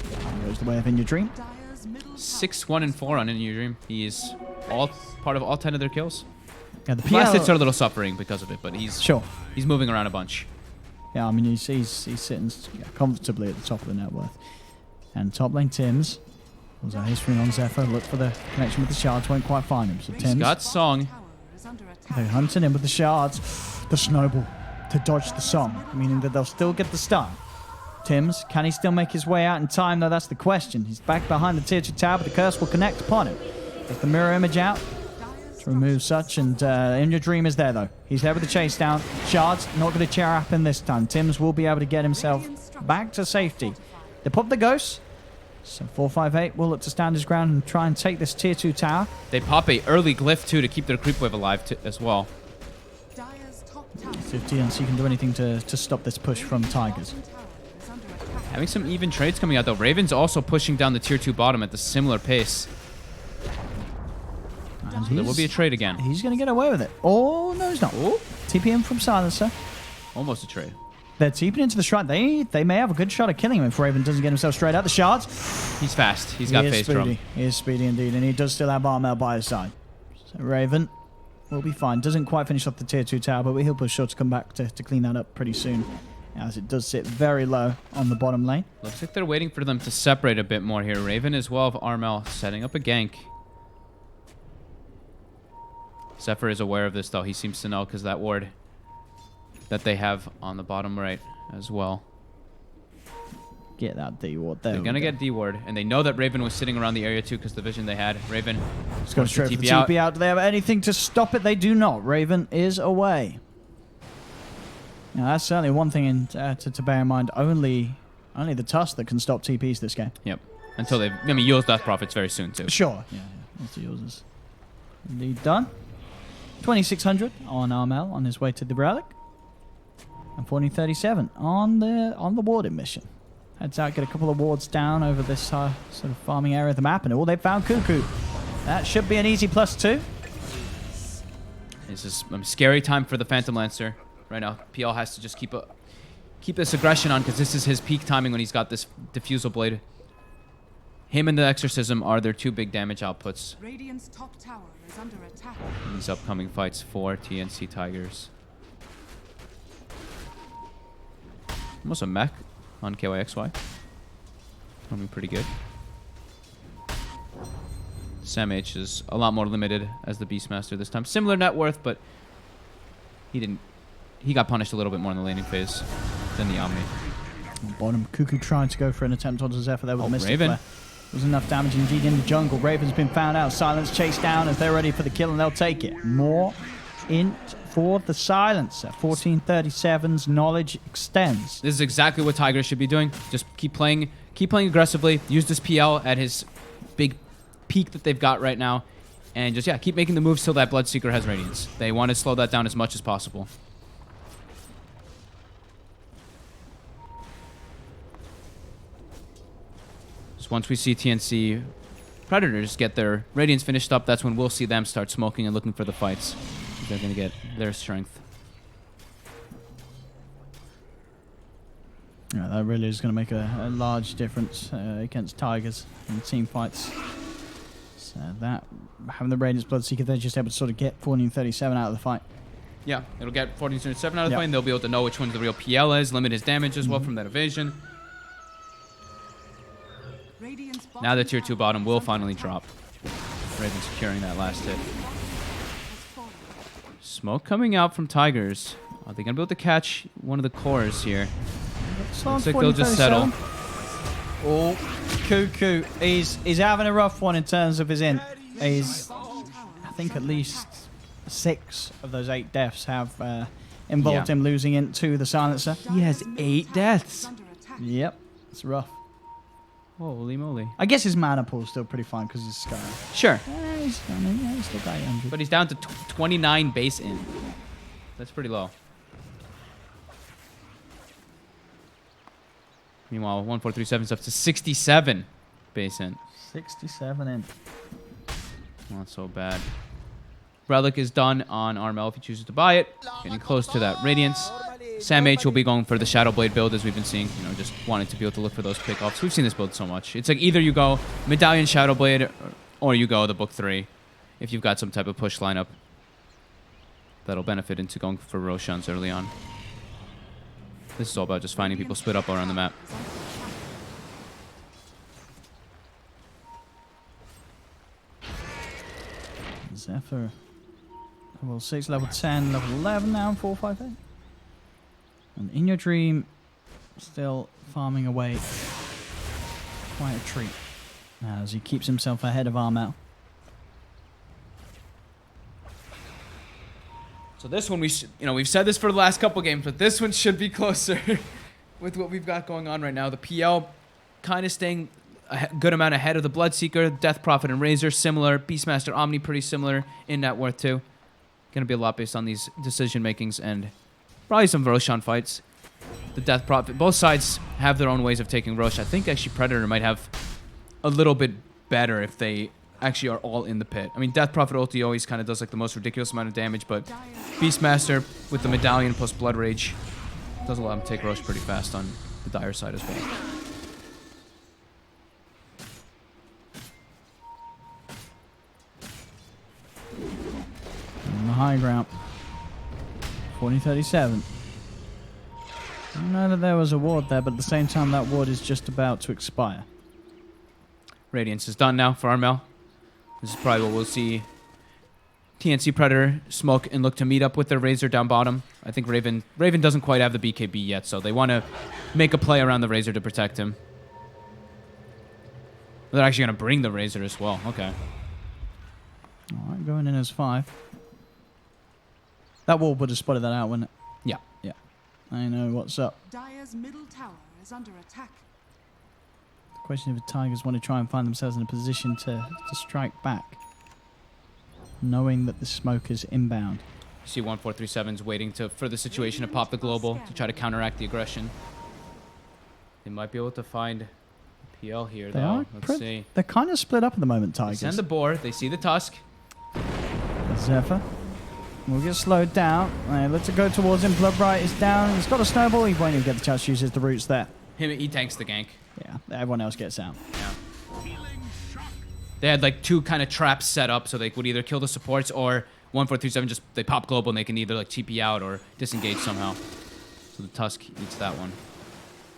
There goes the way of In Your Dream. Dire's middle tower 6, 1, and 4 on In Your Dream. He is all part of all 10 of their kills. Yeah, the Blast hits are PL. a little suffering because of it, but he's Sure. moving around a bunch. Yeah, I mean, he's sitting comfortably at the top of the net worth. And top lane Tim's. Was our history on Zephyr. Look for the connection with the shards. Won't quite find him. So He's Tim's. got Song. They're hunting him with the shards. The snowball to dodge the song, meaning that they'll still get the stun. Tim's, can he still make his way out in time, though? That's the question. He's back behind the tier 2 tower, but the curse will connect upon him. Get the mirror image out to remove such, and In Your Dream is there, though. He's there with the chase down. Shards, not going to cheer up in this time. Tim's will be able to get himself back to safety. They pop the ghost, so 458 will look to stand his ground and try and take this tier 2 tower. They pop a early glyph, too, to keep their creep wave alive as well. See if TNC can do anything to stop this push from Tigers. Having some even trades coming out, though. Raven's also pushing down the tier 2 bottom at the similar pace. And So there will be a trade again. He's going to get away with it. Oh, no, he's not. Oh, TPM from Silencer. Almost a trade. They're TPing into the shrine. They may have a good shot at killing him if Raven doesn't get himself straight out the shards. He's fast. He's got phase drum. He is speedy indeed, and he does still have Armel by his side. So Raven will be fine. Doesn't quite finish off the tier 2 tower, but he'll be sure to come back to clean that up pretty soon, as it does sit very low on the bottom lane. Looks like they're waiting for them to separate a bit more here. Raven as well of Armel setting up a gank. Zephyr is aware of this, though. He seems to know because that ward that they have on the bottom right as well. Get that D ward there. They're going to get D ward, and they know that Raven was sitting around the area, too, because the vision they had. Raven Just going straight for the TP TP out. Do they have anything to stop it? They do not. Raven is away. Now, that's certainly one thing to bear in mind. Only the Tusk that can stop TPs this game. Yep. Until they... I mean, Yule's Death Profits very soon, too. Sure. Yeah. That's yours. Indeed done. 2600 on Armel on his way to the Relic. And 1437 on the warding mission. Heads out, get a couple of wards down over this sort of farming area of the map. And they found Cuckoo. That should be an easy +2. This is a scary time for the Phantom Lancer. Right now, PL has to just keep this aggression on because this is his peak timing when he's got this Diffusal Blade. Him and the Exorcism are their 2 big damage outputs Radiant's top tower is under attack. in these upcoming fights for TNC Tigers. Almost a mech on KYXY. Coming pretty good. Sam H is a lot more limited as the Beastmaster this time. Similar net worth, but he got punished a little bit more in the laning phase than the Omni. Bottom, Cuckoo trying to go for an attempt onto Zephyr there with the Mystic Raven. Flare. There's enough damage indeed in the jungle. Raven's been found out. Silence chased down as they're ready for the kill, and they'll take it. More int for the Silencer. 1437's knowledge extends. This is exactly what Tigers should be doing. Just keep playing aggressively. Use this PL at his big peak that they've got right now. And just, keep making the moves till that Bloodseeker has Radiance. They want to slow that down as much as possible. Just once we see TNC Predators get their Radiance finished up, that's when we'll see them start smoking and looking for the fights. They're going to get their strength. Yeah, that really is going to make a large difference against Tigers in team fights. So that, having the Radiance Bloodseeker, they're just able to sort of get 1437 out of the fight. Yeah, it'll get 1407 out of the Yep. fight, and they'll be able to know which one's the real PL is, limit his damage as well from that evasion. Radiant's Now the bottom tier 2 tower bottom is will under finally attack. drop. Raven securing that last hit. Has fallen. Smoke coming out from Tigers. Are they going to be able to catch one of the cores here? Looks like they'll just settle. Oh, Cuckoo. He's having a rough one in terms of his int. He's, I think at least 6 of those 8 deaths have involved Yeah. him losing int to the Silencer. He has 8 deaths. Under attack. Yep, it's rough. Holy moly. I guess his mana pool is still pretty fine because he's Sky. Sure. He's still got 800. But he's down to 29 base in. That's pretty low. Meanwhile, 1437's up to 67 base in. 67 in. Not so bad. Relic is done on Armel if he chooses to buy it. Getting close to that Radiance. Sam H will be going for the Shadow Blade build as we've been seeing. You know, just wanting to be able to look for those pickoffs. We've seen this build so much. It's like either you go Medallion Shadow Blade or you go the Book 3 if you've got some type of push lineup that'll benefit into going for Roshans early on. This is all about just finding people split up around the map. Zephyr. Level 6, level 10, level 11 now in 458. And In Your Dream, still farming away. Quite a treat. As he keeps himself ahead of Armel. So this one, we've said this for the last couple games, but this one should be closer with what we've got going on right now. The PL kind of staying a good amount ahead of the Bloodseeker, Death Prophet, and Razor, similar. Beastmaster, Omni, pretty similar in net worth too. Going to be a lot based on these decision makings and probably some Roshan fights. The Death Prophet, both sides have their own ways of taking Rosh. I think actually Predator might have a little bit better if they actually are all in the pit. I mean, Death Prophet ulti always kind of does like the most ridiculous amount of damage, but Beastmaster with the Medallion plus Blood Rage does allow him to take Rosh pretty fast on the Dire side as well. On the high ground. 40-37. I know that there was a ward there, but at the same time that ward is just about to expire. Radiance is done now for Armel. This is probably what we'll see. TNC Predator smoke and look to meet up with their Razor down bottom. I think Raven doesn't quite have the BKB yet, so they want to make a play around the Razor to protect him. They're actually going to bring the Razor as well. Okay. Alright, going in as 5. That wall would have spotted that out, wouldn't it? Yeah. Yeah. I know what's up. Dire's middle tower is under attack. The question if the Tigers want to try and find themselves in a position to strike back, knowing that the smoke is inbound. You see 1437's waiting for the situation to pop the global to try to counteract the aggression. They might be able to find PL here, though. Let's see. They're kind of split up at the moment, They Tigers. send the boar. They see the Tusk. Zephyr will get slowed down. Let's go towards him. Bloodbright is down. He's got a snowball. He won't even get the chance to use the roots there. He tanks the gank. Yeah, everyone else gets out. Yeah. They had like 2 kind of traps set up, so they would either kill the supports or 1437 just they pop global and they can either like TP out or disengage somehow. So the Tusk eats that one.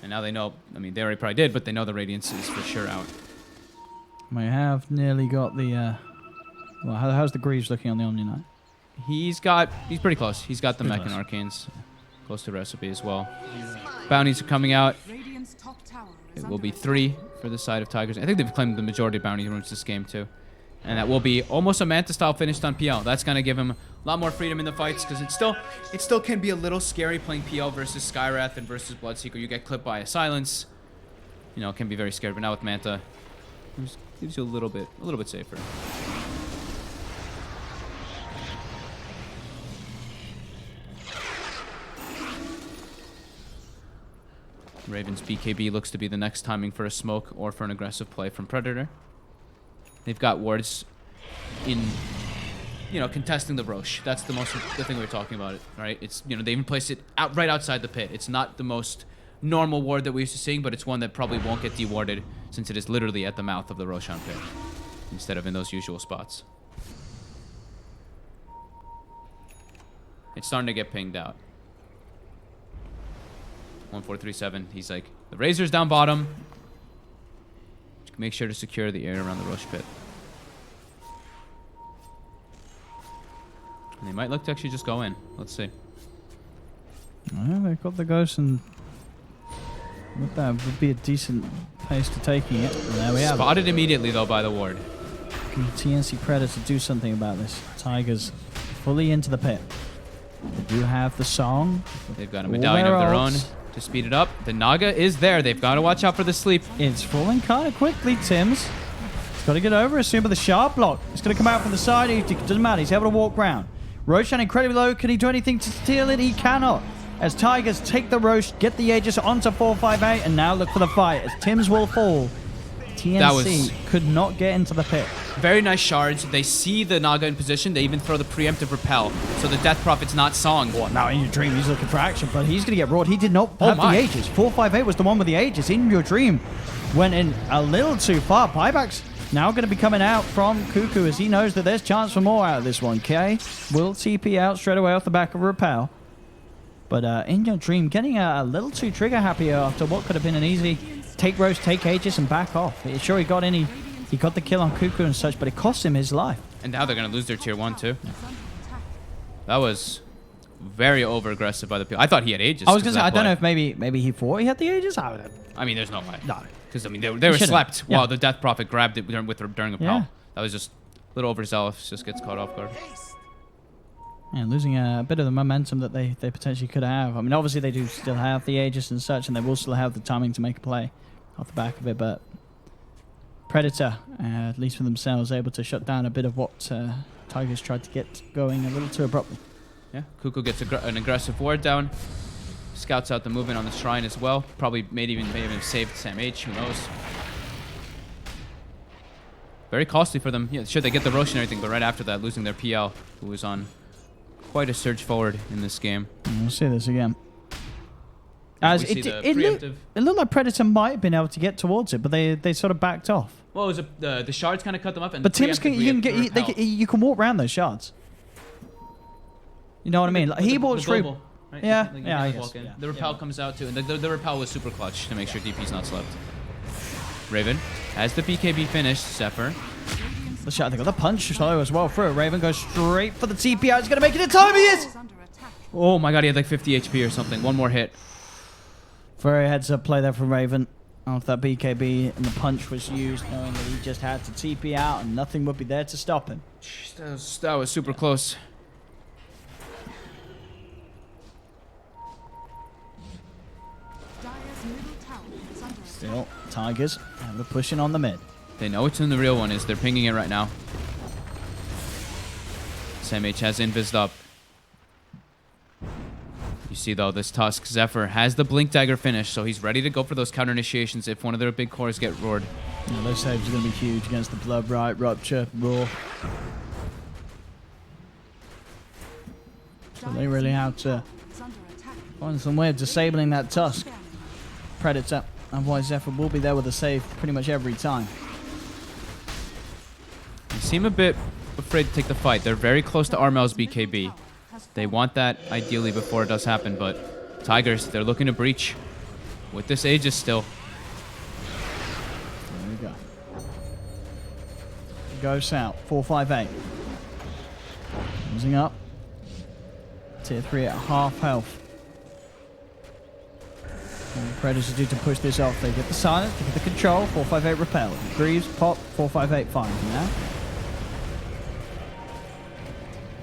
And now they know, I mean, they already probably did, but they know the Radiance is for sure out. We have nearly got the... well, how's the Greaves looking on the Omni Knight? He's pretty close. He's got the Mech and Arcanes. Close to Recipe as well. Bounties are coming out. Radiant's top tower is It will be under 3 for the side of Tigers. I think they've claimed the majority of bounty rooms this game too. And that will be almost a Manta style finish on PL. That's going to give him a lot more freedom in the fights because it still can be a little scary playing PL versus Skywrath and versus Bloodseeker. You get clipped by a silence. You know, it can be very scary. But now with Manta, it just gives you a little bit safer. Raven's BKB looks to be the next timing for a smoke or for an aggressive play from Predator. They've got wards in, contesting the Rosh. That's the thing we're talking about, right? It's, they even placed it right outside the pit. It's not the most normal ward that we're used to seeing, but it's one that probably won't get dewarded since it is literally at the mouth of the Roshan pit instead of in those usual spots. It's starting to get pinged out. 1437, he's like, the Razor's down bottom. Make sure to secure the area around the Rosh pit. And they might look to actually just go in. Let's see. Well, they've got the Ghost, and with that would be a decent pace to taking it. And there we have it. Spotted immediately, though, by the ward. Can TNC Predator do something about this? Tigers fully into the pit. They do have the song. They've got a medallion of their own to speed it up. The Naga is there. They've got to watch out for the sleep. It's falling kind of quickly, Tim's. He's got to get over it soon, but the sharp block. It's going to come out from the side. It doesn't matter. He's able to walk round. Roshan incredibly low. Can he do anything to steal it? He cannot. As Tigers take the Rosh, get the Aegis onto 458, and now look for the fight as Tim's will fall. TNC could not get into the pit. Very nice shards. They see the Naga in position. They even throw the preemptive repel. So the Death Prophet's not song. Well, now In Your Dream, he's looking for action, but he's going to get roared. He did not have the Aegis. 458 was the one with the Aegis. In Your Dream went in a little too far. Buybacks now going to be coming out from Cuckoo as he knows that there's chance for more out of this one. K will TP out straight away off the back of repel. But in your dream, getting a little too trigger happy after what could have been an easy take Rose, take Aegis, and back off. Sure, he got in, he got the kill on Cuckoo and such, but it cost him his life. And now they're going to lose their tier 1 too. That was very over-aggressive by the people. I thought he had Aegis. I was going to say, I don't know if maybe he thought he had the Aegis. I mean, there's no way. No. Because, I mean, they were slept while the Death Prophet grabbed it during a Yeah. pal. That was just a little overzealous. Just gets caught off guard. Yeah, losing a bit of the momentum that they potentially could have. I mean, obviously they do still have the Aegis and such, and they will still have the timing to make a play off the back of it, but Predator, at least for themselves, able to shut down a bit of what Tigers tried to get going a little too abruptly. Yeah, Cuckoo gets an aggressive ward down. Scouts out the movement on the shrine as well. Probably may even saved Sam H. Who knows? Very costly for them. Yeah, sure, they get the Roshan and everything, but right after that, losing their PL, who was on quite a surge forward in this game. And we'll see this again. As We see the it looked like Predator might have been able to get towards it, but they sort of backed off. Well, it was the shards kind of cut them up, and But Tim's you can walk around those shards. You know what I mean? Like, he walks through. global, right? Yeah, Like, yeah, I walk guess, in. yeah. The repel comes out too, and the repel was super clutch to make sure DP's not slept. Raven has the BKB finished. Zephyr. The shot, they got the punch slow as well through. Raven goes straight for the TPI. He's going to make it in time. He is! Is under attack. Oh my god, he had like 50 HP or something. One more hit. Very heads up play there from Raven. After that BKB and the punch was used, knowing that he just had to TP out and nothing would be there to stop him. Jeez, that was super close. Dire's middle tower is under attack. Still, Tigers, and they're pushing on the mid. They know it's in the real one is. They're pinging it right now. Sam H has invis up. You see though, this Tusk Zephyr has the Blink Dagger finish, so he's ready to go for those counter initiations if one of their big cores get roared. Yeah, those saves are going to be huge against the Blood Right, Rupture, Raw. So they really have to Is under attack. find some way of disabling that Tusk Predator. Otherwise, Zephyr will be there with a save pretty much every time. They seem a bit afraid to take the fight. They're very close to Armel's BKB. They want that ideally before it does happen, but Tigers, they're looking to breach with this Aegis still. There we go. Goes out. 458. Losing up. Tier 3 at half health. And the Predators do to push this off. They get the silence, they get the control. 458 repel. Greaves, pop. 458 fine now.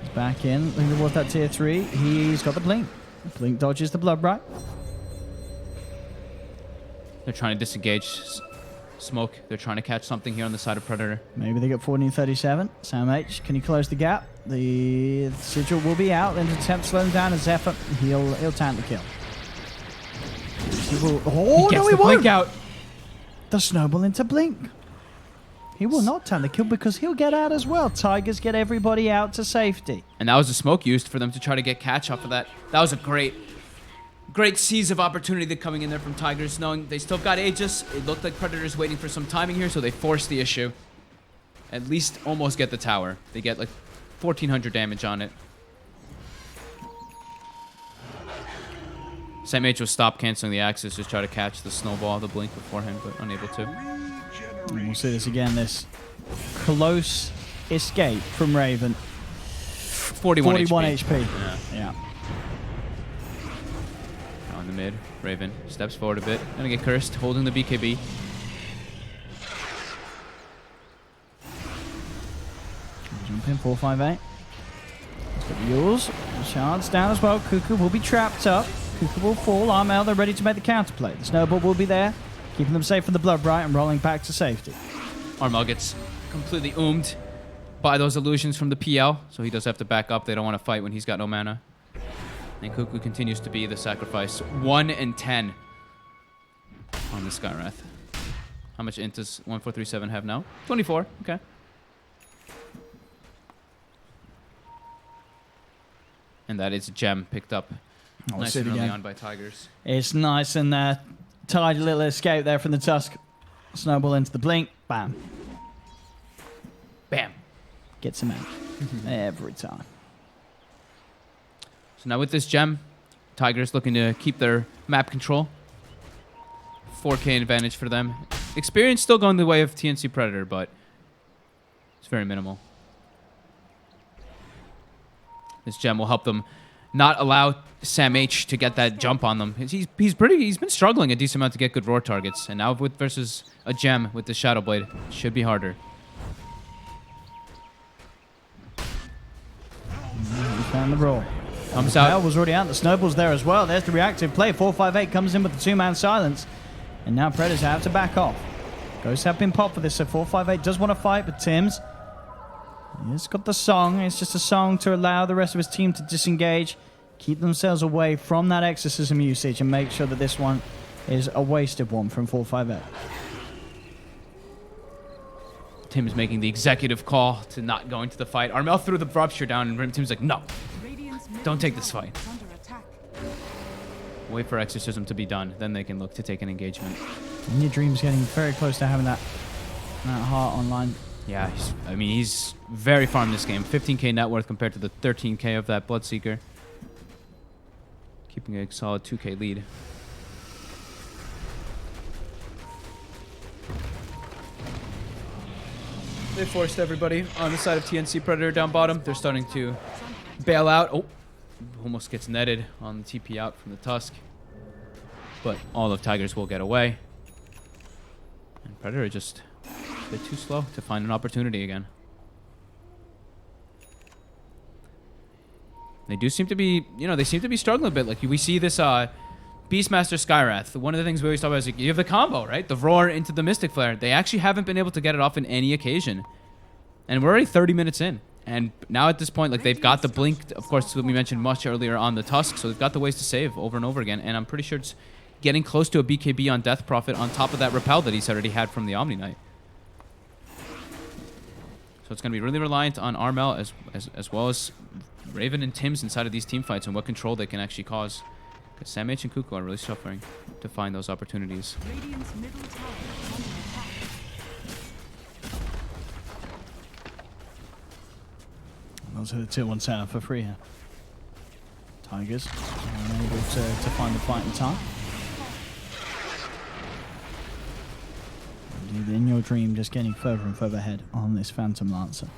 He's back in. Looking towards that tier 3. He's got the blink. Blink dodges the blood right. They're trying to disengage smoke. They're trying to catch something here on the side of Predator. Maybe they get 1437. Sam H, can he close the gap? The sigil will be out. Then attempt to slow him down. And Zephyr, he'll tank the kill. He will, oh, He gets no, he the won't. blink out. The snowball into blink. He will not tank the kill because he'll get out as well. Tigers get everybody out to safety. And that was the smoke used for them to try to get catch off of that. That was a great seize of opportunity that coming in there from Tigers, knowing they still got Aegis. It looked like Predators waiting for some timing here, so they forced the issue. At least almost get the tower. They get like 1,400 damage on it. Sam H will stop canceling the axis, just try to catch the snowball, the blink beforehand, but unable to. And we'll see this again, this close escape from Raven. 41 HP. Yeah. On the mid, Raven steps forward a bit. Gonna get cursed, holding the BKB. Jump in, 458. Let's get the Yules. The shards down as well. Cuckoo will be trapped up. Cuckoo will fall. Armel, they're ready to make the counterplay. The snowball will be there, keeping them safe from the blood right and rolling back to safety. Armel gets completely oomed by those illusions from the PL, so he does have to back up. They don't want to fight when he's got no mana. And Cuckoo continues to be the sacrifice. 1 and 10 on the Skywrath. How much int does 1437 have now? 24. Okay. And that is a gem picked up. Oh, Nice and early on by Tigers. It's nice and tidy little escape there from the Tusk. Snowball into the blink. Bam. Bam. Gets him out. Every time. So now with this gem, Tigers looking to keep their map control. 4K advantage for them. Experience still going the way of TNC Predator, but it's very minimal. This gem will help them not allow Sam H to get that jump on them. He's been struggling a decent amount to get good roar targets, and now with versus a gem with the Shadow Blade, it should be harder. He found the roll. Comes The out. Bell was already out. The snowball's there as well. There's the reactive play. 458 comes in with the two-man silence. And now Predators have to back off. Ghosts have been popped for this, so 458 does want to fight, but Tim's... He's got the song. It's just a song to allow the rest of his team to disengage, keep themselves away from that exorcism usage, and make sure that this one is a wasted one from 458. Tim's making the executive call to not go into the fight. Armel threw the rupture down, and Tim's like, no, don't take this fight. Wait for exorcism to be done, then they can look to take an engagement. And your dream's getting very close to having that heart online. Yeah, he's very far in this game. 15k net worth compared to the 13k of that Bloodseeker. Keeping a solid 2k lead. They forced everybody on the side of TNC Predator down bottom. They're starting to bail out. Oh, almost gets netted on the TP out from the Tusk. But all of Tigers will get away. And Predator just a bit too slow to find an opportunity again. They do seem to be, they seem to be struggling a bit. Like we see this Beastmaster Skywrath. One of the things we always talk about is you have the combo, right? The roar into the Mystic Flare. They actually haven't been able to get it off in any occasion. And we're already 30 minutes in. And now at this point, like they've got the blink, of course, we mentioned much earlier on the Tusk, so they've got the ways to save over and over again. And I'm pretty sure it's getting close to a BKB on Death Prophet on top of that repel that he's already had from the Omni Knight. So it's going to be really reliant on Armel as well as Raven and Tim's inside of these team fights and what control they can actually cause. Because Sam H and Kuko are really suffering to find those opportunities. Radiant's middle tower is under attack. Those are the 2-1 center for free here. Tigers are unable to find the fight in time. Indeed, in your dream, just getting further and further ahead on this Phantom Lancer.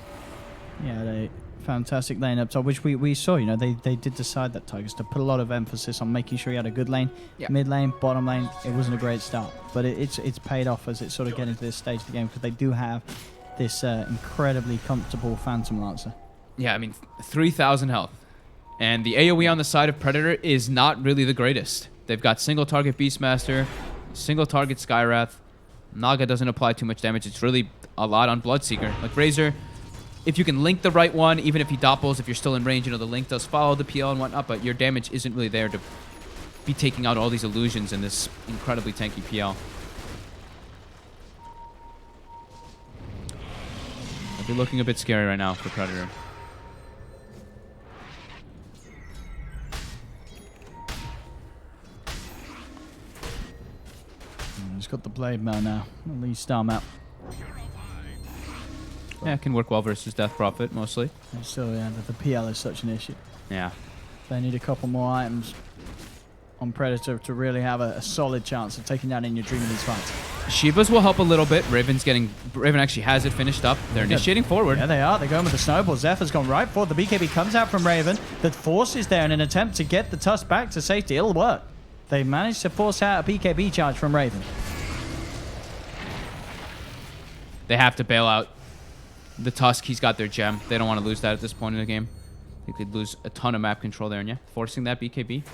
Yeah, they fantastic lane up top, which we saw. They did decide that Tigers to put a lot of emphasis on making sure he had a good lane, mid lane, bottom lane. It wasn't a great start, but it's paid off as it's sort of getting to this stage of the game because they do have this incredibly comfortable Phantom Lancer. Yeah, 3,000 health. And the AoE on the side of Predator is not really the greatest. They've got single target Beastmaster, single target Skywrath. Naga doesn't apply too much damage. It's really a lot on Bloodseeker. Like Razor, if you can link the right one, even if he doppels, if you're still in range, the link does follow the PL and whatnot, but your damage isn't really there to be taking out all these illusions in this incredibly tanky PL. I'll be looking a bit scary right now for Predator. He's got the Blade Mail now. At least Star Map. Yeah, it can work well versus Death Prophet, mostly. And still, the PL is such an issue. Yeah. They need a couple more items on Predator to really have a solid chance of taking down in your dream in these fights. Shivas will help a little bit. Raven actually has it finished up. They're initiating forward. Yeah, they are. They're going with the snowball. Zephyr's gone right forward. The BKB comes out from Raven. The force is there in an attempt to get the Tusk back to safety. It'll work. They managed to force out a BKB charge from Raven. They have to bail out the Tusk. He's got their gem. They don't want to lose that at this point in the game. They could lose a ton of map control there, and yeah, forcing that BKB.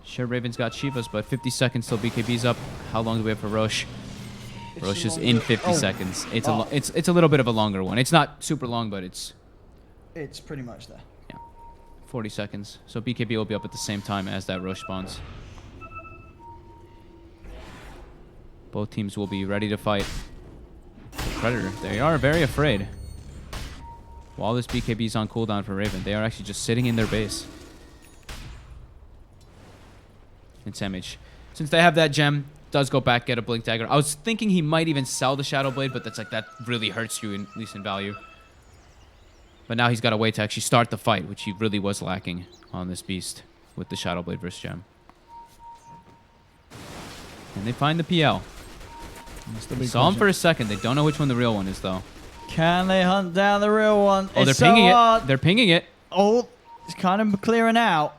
Sure, Raven's got Shivas, but 50 seconds till BKB's up. How long do we have for Rosh? Rosh is in 50 seconds. It's a little bit of a longer one. It's not super long, but it's pretty much there. Yeah, 40 seconds. So BKB will be up at the same time as that Rosh spawns. Both teams will be ready to fight. Predator, they are very afraid. While this BKB is on cooldown for Raven, they are actually just sitting in their base. And Sam H, since they have that gem, does go back, get a Blink Dagger. I was thinking he might even sell the Shadow Blade, but that really hurts you, at least in value. But now he's got a way to actually start the fight, which he really was lacking on this beast. with the Shadow Blade versus Gem. And they find the PL. They saw him for a second. They don't know which one the real one is, though. Can they hunt down the real one? Oh, It's they're pinging hard. it. They're pinging it. Oh, it's kind of clearing out.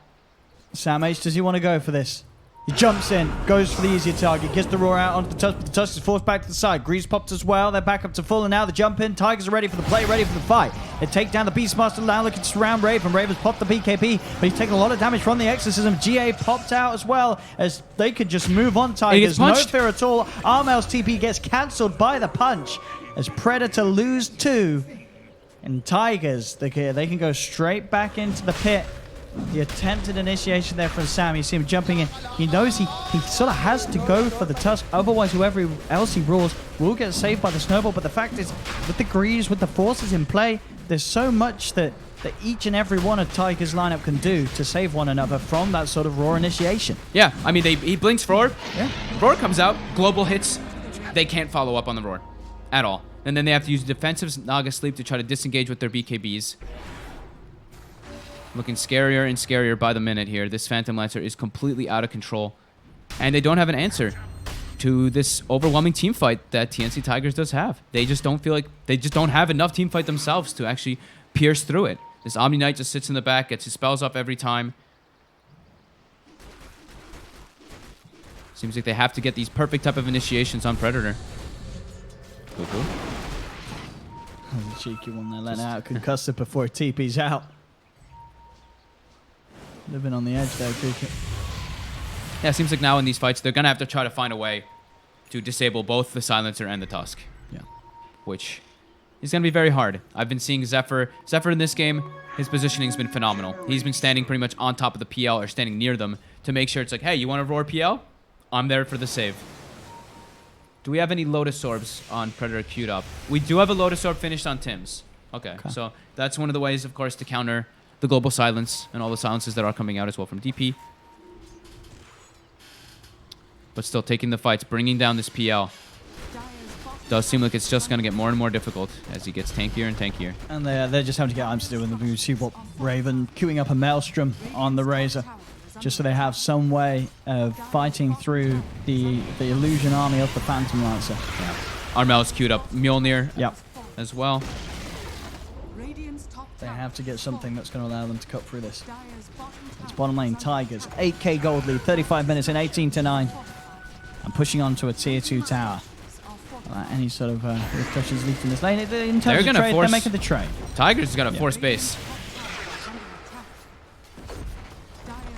Sam H, does he want to go for this? He jumps in, goes for the easier target, gets the roar out onto the Tusk, but the Tusk is forced back to the side. Grease popped as well. They're back up to full, and now the jump in. Tigers are ready for the play, ready for the fight. They take down the Beastmaster, now looking to surround Raven. Raven's popped the BKB, but he's taking a lot of damage from the Exorcism. GA popped out as well, as they could just move on, Tigers. No fear at all. Armel's TP gets cancelled by the punch, as Predator lose 2. And Tigers, they can go straight back into the pit. The attempted initiation there from Sam. You see him jumping in. He knows he sort of has to go for the Tusk. Otherwise, whoever else he rules will get saved by the snowball. But the fact is, with the Greaves, with the forces in play, there's so much that each and every one of Tiger's lineup can do to save one another from that sort of Roar initiation. Yeah, I mean, he blinks Roar. Yeah. Roar comes out. Global hits. They can't follow up on the Roar at all. And then they have to use defensive Naga Sleep to try to disengage with their BKBs. Looking scarier and scarier by the minute here. This Phantom Lancer is completely out of control. And they don't have an answer to this overwhelming team fight that TNC Tigers does have. They just don't feel like they just don't have enough team fight themselves to actually pierce through it. This Omni Knight just sits in the back, gets his spells off every time. Seems like they have to get these perfect type of initiations on Predator. Cool. Oh, the cheeky one there, let out. Concussive before TP's out. Living on the edge there, Cricket. Yeah, it seems like now in these fights, they're going to have to try to find a way to disable both the Silencer and the Tusk. Yeah. Which is going to be very hard. I've been seeing Zephyr. Zephyr in this game, his positioning's been phenomenal. He's been standing pretty much on top of the PL or standing near them to make sure it's like, hey, you want to roar PL? I'm there for the save. Do we have any Lotus Orbs on Predator queued up? We do have a Lotus Orb finished on Tim's. Okay, so that's one of the ways, of course, to counter the global silence and all the silences that are coming out as well from DP. But still taking the fights, bringing down this PL. Does seem like it's just going to get more and more difficult as he gets tankier and tankier. And they're just having to get arms to do in the boost. See what Raven queuing up a Maelstrom on the Razor, just so they have some way of fighting through the illusion army of the Phantom Lancer. Yeah. Armel's queued up Mjolnir as well. They have to get something that's going to allow them to cut through this. It's bottom lane Tigers, 8k gold lead, 35 minutes in 18-9. And pushing on to a tier 2 tower. Any sort of refreshers leaked in this lane. In terms of trade, they're making the trade. Tigers is going to force base.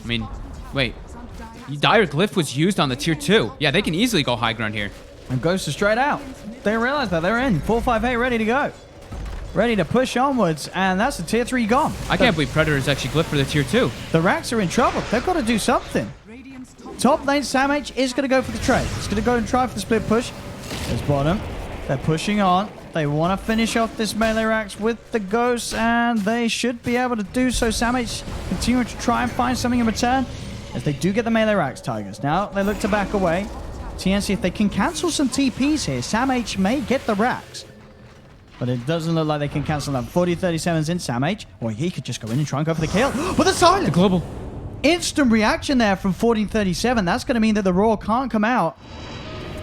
I mean, wait. Dire Glyph was used on the tier 2. Yeah, they can easily go high ground here. And Ghost is straight out. They realize that. They're in. 4-5-8 ready to go. Ready to push onwards, and that's the tier 3 gone. I can't believe Predator is actually Glyph for the tier 2. The Racks are in trouble. They've got to do something. Top lane, Sam H is going to go for the trade. He's going to go and try for the split push. There's bottom. They're pushing on. They want to finish off this melee Racks with the Ghosts, and they should be able to do so. Sam H continuing to try and find something in return, as they do get the melee Racks, Tigers. Now they look to back away. TNC, if they can cancel some TPs here, Sam H may get the Racks. But it doesn't look like they can cancel that. 40-37's in Sam H. Or he could just go in and try and go for the kill. But the silence! The global. Instant reaction there from 1437. That's going to mean that the Roar can't come out.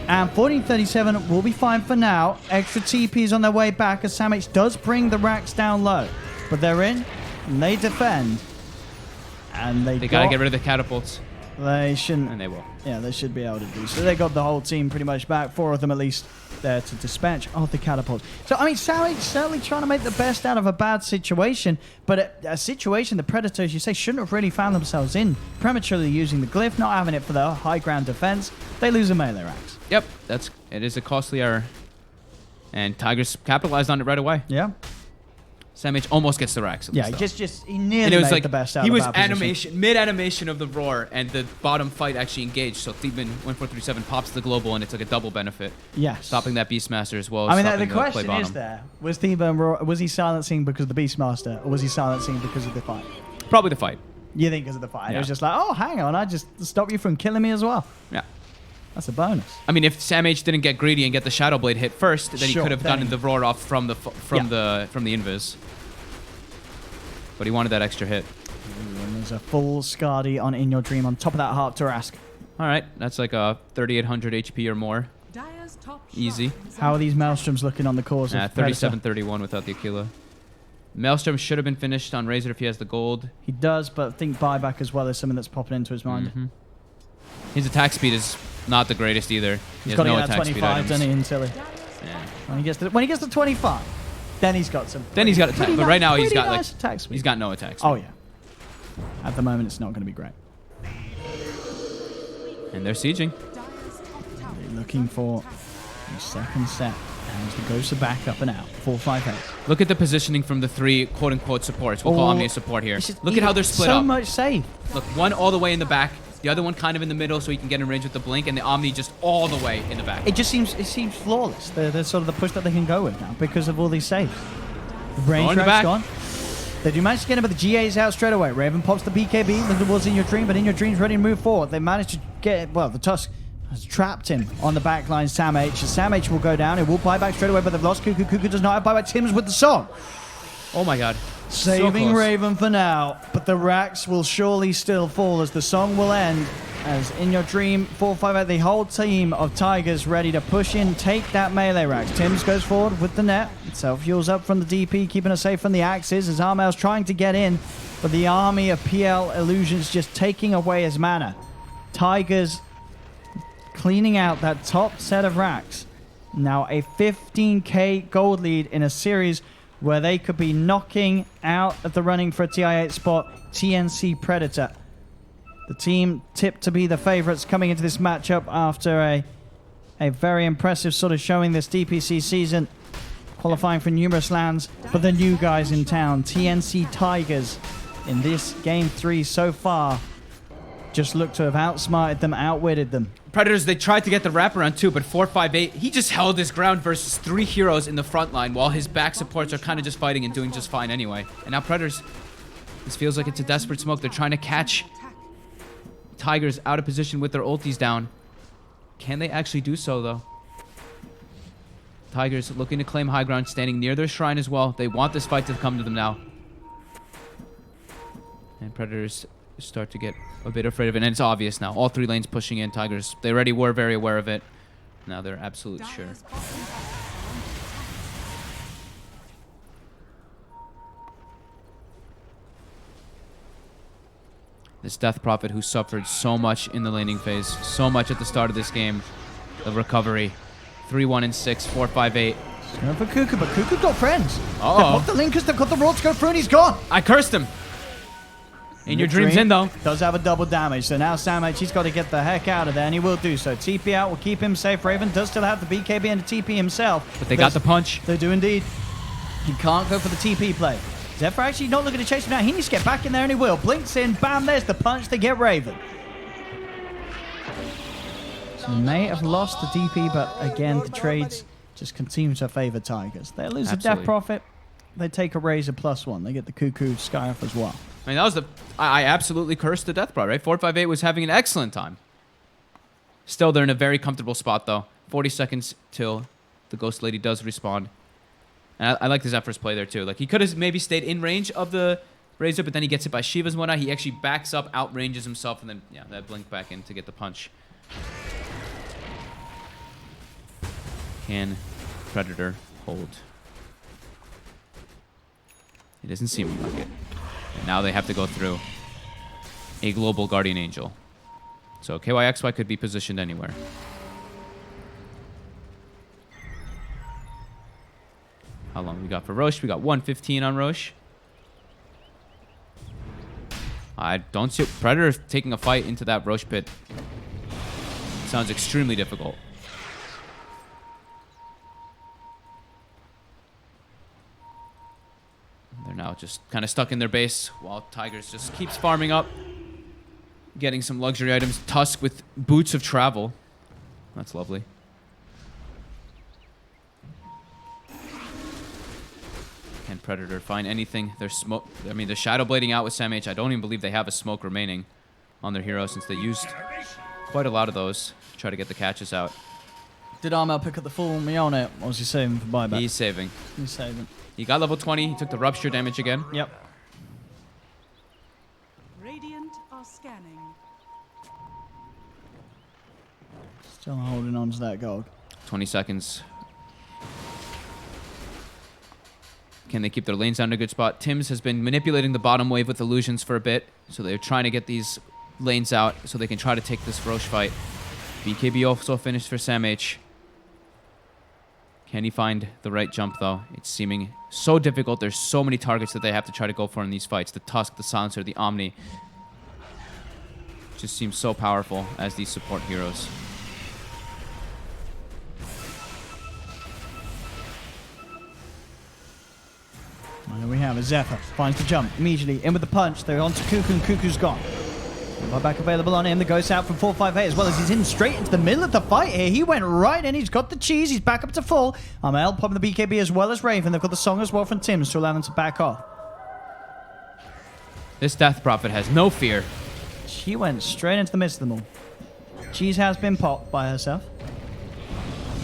And 1437 will be fine for now. Extra TPs on their way back as Sam H does bring the Racks down low. But they're in, and they defend. And they got to get rid of the catapults. They shouldn't. And they will. Yeah, they should be able to do so. They got the whole team pretty much back. 4 of them at least there to dispatch of the catapults. So, I mean, Sam H certainly trying to make the best out of a bad situation. But a situation the Predators, you say, shouldn't have really found themselves in. Prematurely using the Glyph, not having it for the high ground defense. They lose a melee Racks. Yep, it is a costly error. And Tigers capitalized on it right away. Yeah. Sam H almost gets the Racks. Yeah, he nearly made the best out of that position. Mid-animation of the Roar, and the bottom fight actually engaged. So Thieben 1437 pops the global, and it's like a double benefit. Yes. Stopping that Beastmaster as well as I mean, the question is there, was Thieben, was he silencing because of the Beastmaster, or was he silencing because of the fight? Probably the fight. You think because of the fight? Yeah. It was just like, oh, hang on, I just stopped you from killing me as well. Yeah. That's a bonus. I mean, if Sam H didn't get greedy and get the Shadow Blade hit first, then he could have gotten the Roar off from the invis. But he wanted that extra hit. There's a full Skadi on In Your Dream on top of that Harp Tarask. All right, that's like a 3,800 HP or more. Dire's top Easy. shrine is How are under these attack. Maelstroms looking on the cause of Predator? 37-31 without the Aquila. Maelstrom should have been finished on Razor if he has the gold. He does, but I think buyback as well is something that's popping into his mind. Mhm. His attack speed is not the greatest either. He He's has got to no get that attack speed 25, doesn't he, items. in Tilly? Yeah. When he gets to 25, then he's got some. Then he's got attack, but right now he's got nice like attack speed. he's got no attack speed. Oh yeah. At the moment, it's not going to be great. And they're sieging. Dire's top tower They're looking for the second set. And the Ghosts are back up and out. 4-5-8. Look at the positioning from the three quote-unquote supports. We'll call All- Omnia support here. It's just Look at how they're split so up. much safe. Look, one all the way in the back, the other one kind of in the middle so he can get in range with the blink, and the Omni just all the way in the back. It seems flawless. They're sort of the push that they can go with now because of all these saves. The brain Going trap's back. gone. They do manage to get him, but the GA's out straight away. Raven pops the BKB, looking towards In Your Dream, but In Your Dream's ready to move forward. They managed to get, well, the Tusk has trapped him on the back line, Sam H. Sam H will go down. It will buy back straight away, but they've lost Cuckoo. Cuckoo does not have buyback. Tim's with the song. Oh my god. Saving close. Raven for now, but the racks will surely still fall as the song will end. As In Your Dream, 4-5-8, the whole team of Tigers ready to push in, take that melee racks. Timms goes forward with the net. Self-fuels up from the DP, keeping us safe from the axes as Armel's trying to get in, but the army of PL Illusions just taking away his mana. Tigers cleaning out that top set of racks. Now a 15k gold lead in a series where they could be knocking out of the running for a TI8 spot TNC Predator. The team tipped to be the favorites coming into this matchup after a very impressive sort of showing this DPC season, qualifying for numerous lands. But the new guys in town, TNC Tigers, in this game 3 so far, just look to have outsmarted them, outwitted them. Predators, they tried to get the wraparound too, but 4-5-8, he just held his ground versus 3 heroes in the front line while his back supports are kind of just fighting and doing just fine anyway. And now Predators, this feels like it's a desperate smoke. They're trying to catch Tigers out of position with their ultis down. Can they actually do so, though? Tigers looking to claim high ground, standing near their shrine as well. They want this fight to come to them now. And Predators start to get a bit afraid of it, and it's obvious now. All 3 lanes pushing in. Tigers, they already were very aware of it. Now they're absolutely sure. Dire's bottom tower This Death Prophet who suffered so much in the laning phase, so much at the start of this game. The recovery. 3-1-6, 4-5-8. Going for Cuckoo, but Cuckoo got friends. Uh-oh. They popped the Linkers, they've got the Raw to go through, and he's gone. I cursed him. In your dreams in, though. Does have a double damage, so now Sam H, he's got to get the heck out of there, and he will do so. TP out will keep him safe. Raven does still have the BKB and the TP himself. But they got the punch. They do indeed. He can't go for the TP play. Zephyr actually not looking to chase him now. He needs to get back in there, and he will. Blinks in, bam, there's the punch. They get Raven. So they may have lost the DP, but again, the trades just continue to favor Tigers. They lose the Death Absolutely. Prophet. They take a Razor +1. They get the Cuckoo Sky off as well. I mean, that was the... I absolutely cursed the Death Prophet, right? 4-5-8 was having an excellent time. Still, they're in a very comfortable spot, though. 40 seconds till the Ghost Lady does respawn. And I like the Zephyr's play there, too. Like, he could have maybe stayed in range of the Razor, but then he gets hit by Shiva's and whatnot. He actually backs up, outranges himself, and then, yeah, that blink back in to get the punch. Can Predator hold? It doesn't seem like it. And now they have to go through a global Guardian Angel. So KYXY could be positioned anywhere. How long we got for Roche? We got 115 on Roche. I don't see Predator taking a fight into that Roche pit. Sounds extremely difficult. They're now just kind of stuck in their base while Tigers just keeps farming up. Getting some luxury items. Tusk with boots of travel. That's lovely. Can Predator find anything? There's smoke. I mean, they're shadow blading out with Sam H. I don't even believe they have a smoke remaining on their hero since they used quite a lot of those to try to get the catches out. Did Armel pick up the full Mion it? Or was he saving for buyback? He's saving. He's saving. He got level 20. He took the rupture damage again. Yep. Radiant Still holding on to that gold. 20 seconds. Can they keep their lanes down in a good spot? Tims has been manipulating the bottom wave with illusions for a bit, so they're trying to get these lanes out so they can try to take this Roche fight. BKB also finished for Sam H. Can he find the right jump, though? It's seeming so difficult. There's so many targets that they have to try to go for in these fights. The Tusk, the Silencer, the Omni. Just seems so powerful as these support heroes. And there we have it. Zephyr finds the jump immediately. In with the punch. They're on to Cuckoo, and Cuckoo's gone. Buyback available on him. The ghost out from 458 as well as he's in straight into the middle of the fight here. He went right in. He's got the cheese. He's back up to full. Amel popping the BKB as well as Raven. They've got the song as well from Tims to allow them to back off. This Death Prophet has no fear. She went straight into the midst of them all. Cheese has been popped by herself.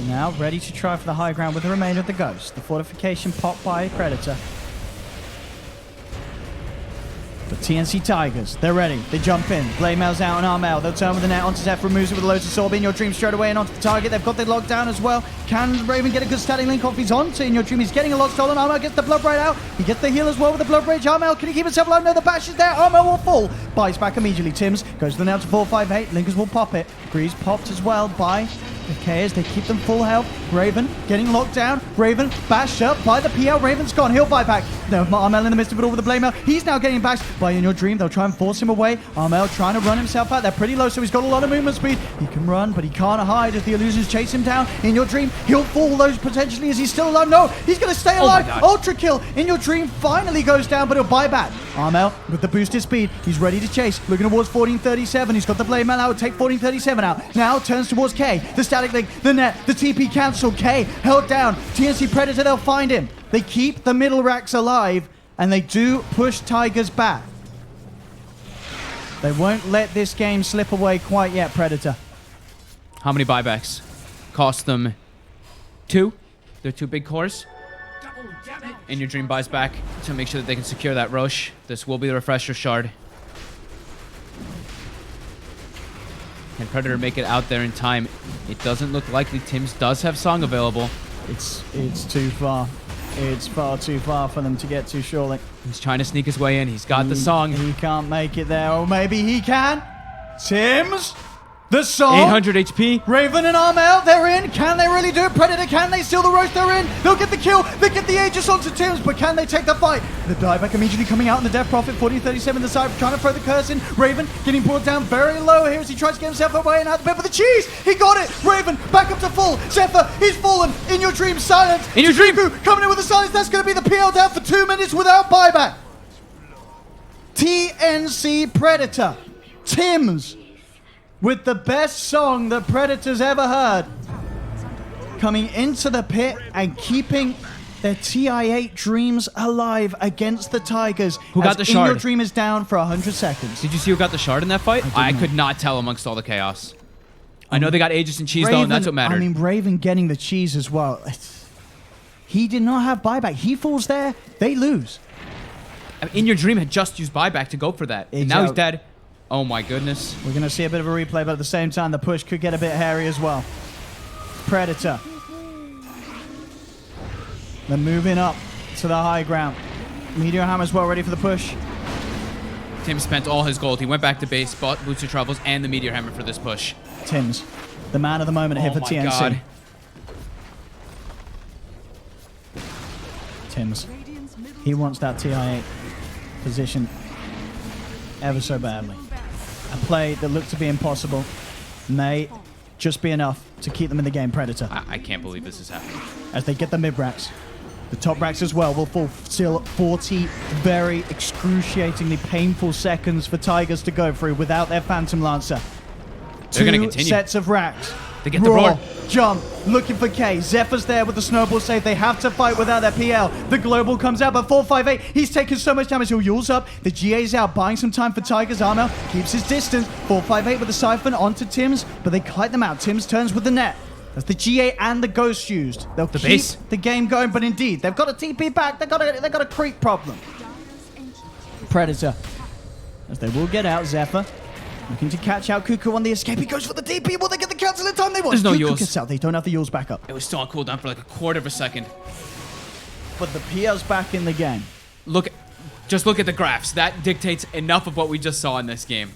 Now ready to try for the high ground with the remainder of the ghost. The fortification popped by Predator. The TNC Tigers, they're ready. They jump in. Blade Mail's out on Armel. They'll turn with the net onto Zephyr, removes it with a load of Sorb. In Your Dream straight away and onto the target. They've got the lockdown as well. Can Raven get a good static link off? He's onto In Your Dream. He's getting a lot stolen. Armel gets the blood right out. He gets the heal as well with the blood rage. Armel, can he keep himself alive? No, the bash is there. Armel will fall. Buys back immediately. Tims goes to the now to 458. Linkers will pop it. Grease popped as well by the K's. They keep them full health. Raven getting locked down. Raven bashed up by the PL. Raven's gone. He'll buy back. No, Armel in the midst of it all with the Blade Mail. He's now getting bashed by In Your Dream. They'll try and force him away. Armel trying to run himself out. They're pretty low, so he's got a lot of movement speed. He can run, but he can't hide as the illusions chase him down. In Your Dream, he'll fall those potentially. Is he still alive? No, he's going to stay alive. Ultra kill. In Your Dream finally goes down, but he'll buy back. Armel with the boosted speed. He's ready to chase. Looking towards 1437. He's got the Blade Mail out. Take 1437 out. Now turns towards K. The static link, the net, the TP cancel. K held down. TNC Predator, they'll find him. They keep the middle racks alive, and they do push Tigers back. They won't let this game slip away quite yet, Predator. How many buybacks? Cost them 2. They're 2 big cores. In Your Dream buys back to make sure that they can secure that Roche. This will be the refresher shard. Can Predator make it out there in time? It doesn't look likely. Tims does have song available. It's too far. It's far too far for them to get to, surely. He's trying to sneak his way in. He's got the song. He can't make it there. Or maybe he can. Tims, the song. 800 HP. Raven and Armel, they're in. Can they really do it? Predator, can they steal the roast? They're in. They'll get the kill. They get the Aegis onto Tims, but can they take the fight? The dieback immediately coming out in the Death Prophet. 1437 the side, trying to throw the curse in. Raven getting brought down very low here as he tries to get himself away and out the bed for the cheese. He got it. Raven back up to full. Zephyr, he's fallen. In Your Dream, silence. In Your Dream. Coming in with the silence. That's going to be the PL down for 2 minutes without buyback. TNC Predator. Tims with the best song that Predator's ever heard. Coming into the pit and keeping their TI8 dreams alive against the Tigers. Who got the shard? In Your Dream is down for 100 seconds. Did you see who got the shard in that fight? I could not tell amongst all the chaos. I know they got Aegis and cheese, though, and that's what mattered. I mean, Raven getting the cheese as well. He did not have buyback. He falls there, they lose. I mean, In Your Dream had just used buyback to go for that. And now he's dead. Oh my goodness. We're going to see a bit of a replay, but at the same time, the push could get a bit hairy as well. Predator. They're moving up to the high ground. Meteor Hammer's well ready for the push. Tim spent all his gold. He went back to base, bought Boots of Troubles and the Meteor Hammer for this push. Tims, the man of the moment here for TNC. God. Tims. He wants that TI8 position ever so badly. A play that looked to be impossible may just be enough to keep them in the game, Predator. I can't believe this is happening. As they get the mid racks. The top racks as well will fall. Still 40 very excruciatingly painful seconds for Tigers to go through without their Phantom Lancer. They're going to Two continue. sets of racks. They get the roar. Jump, looking for K. Zephyr's there with the snowball save. They have to fight without their PL. The global comes out, but 458, he's taking so much damage. He'll Yule's up. The GA's out, buying some time for Tigers. Armel keeps his distance. 458 with the siphon onto Tims, but they kite them out. Tims turns with the net. That's the GA and the Ghost used. They'll keep base. the game going, but indeed, they've got a TP back. They've got a creep problem. Predator, as they will get out. Zephyr Looking to catch out Cuckoo on the escape. He goes for the DP. Will they get the cancel in time they want? There's no Cuckoo Yules. gets out. They don't have the Yules back up. It was still on cooldown for like a quarter of a second. But the PL's back in the game. Just look at the graphs. That dictates enough of what we just saw in this game.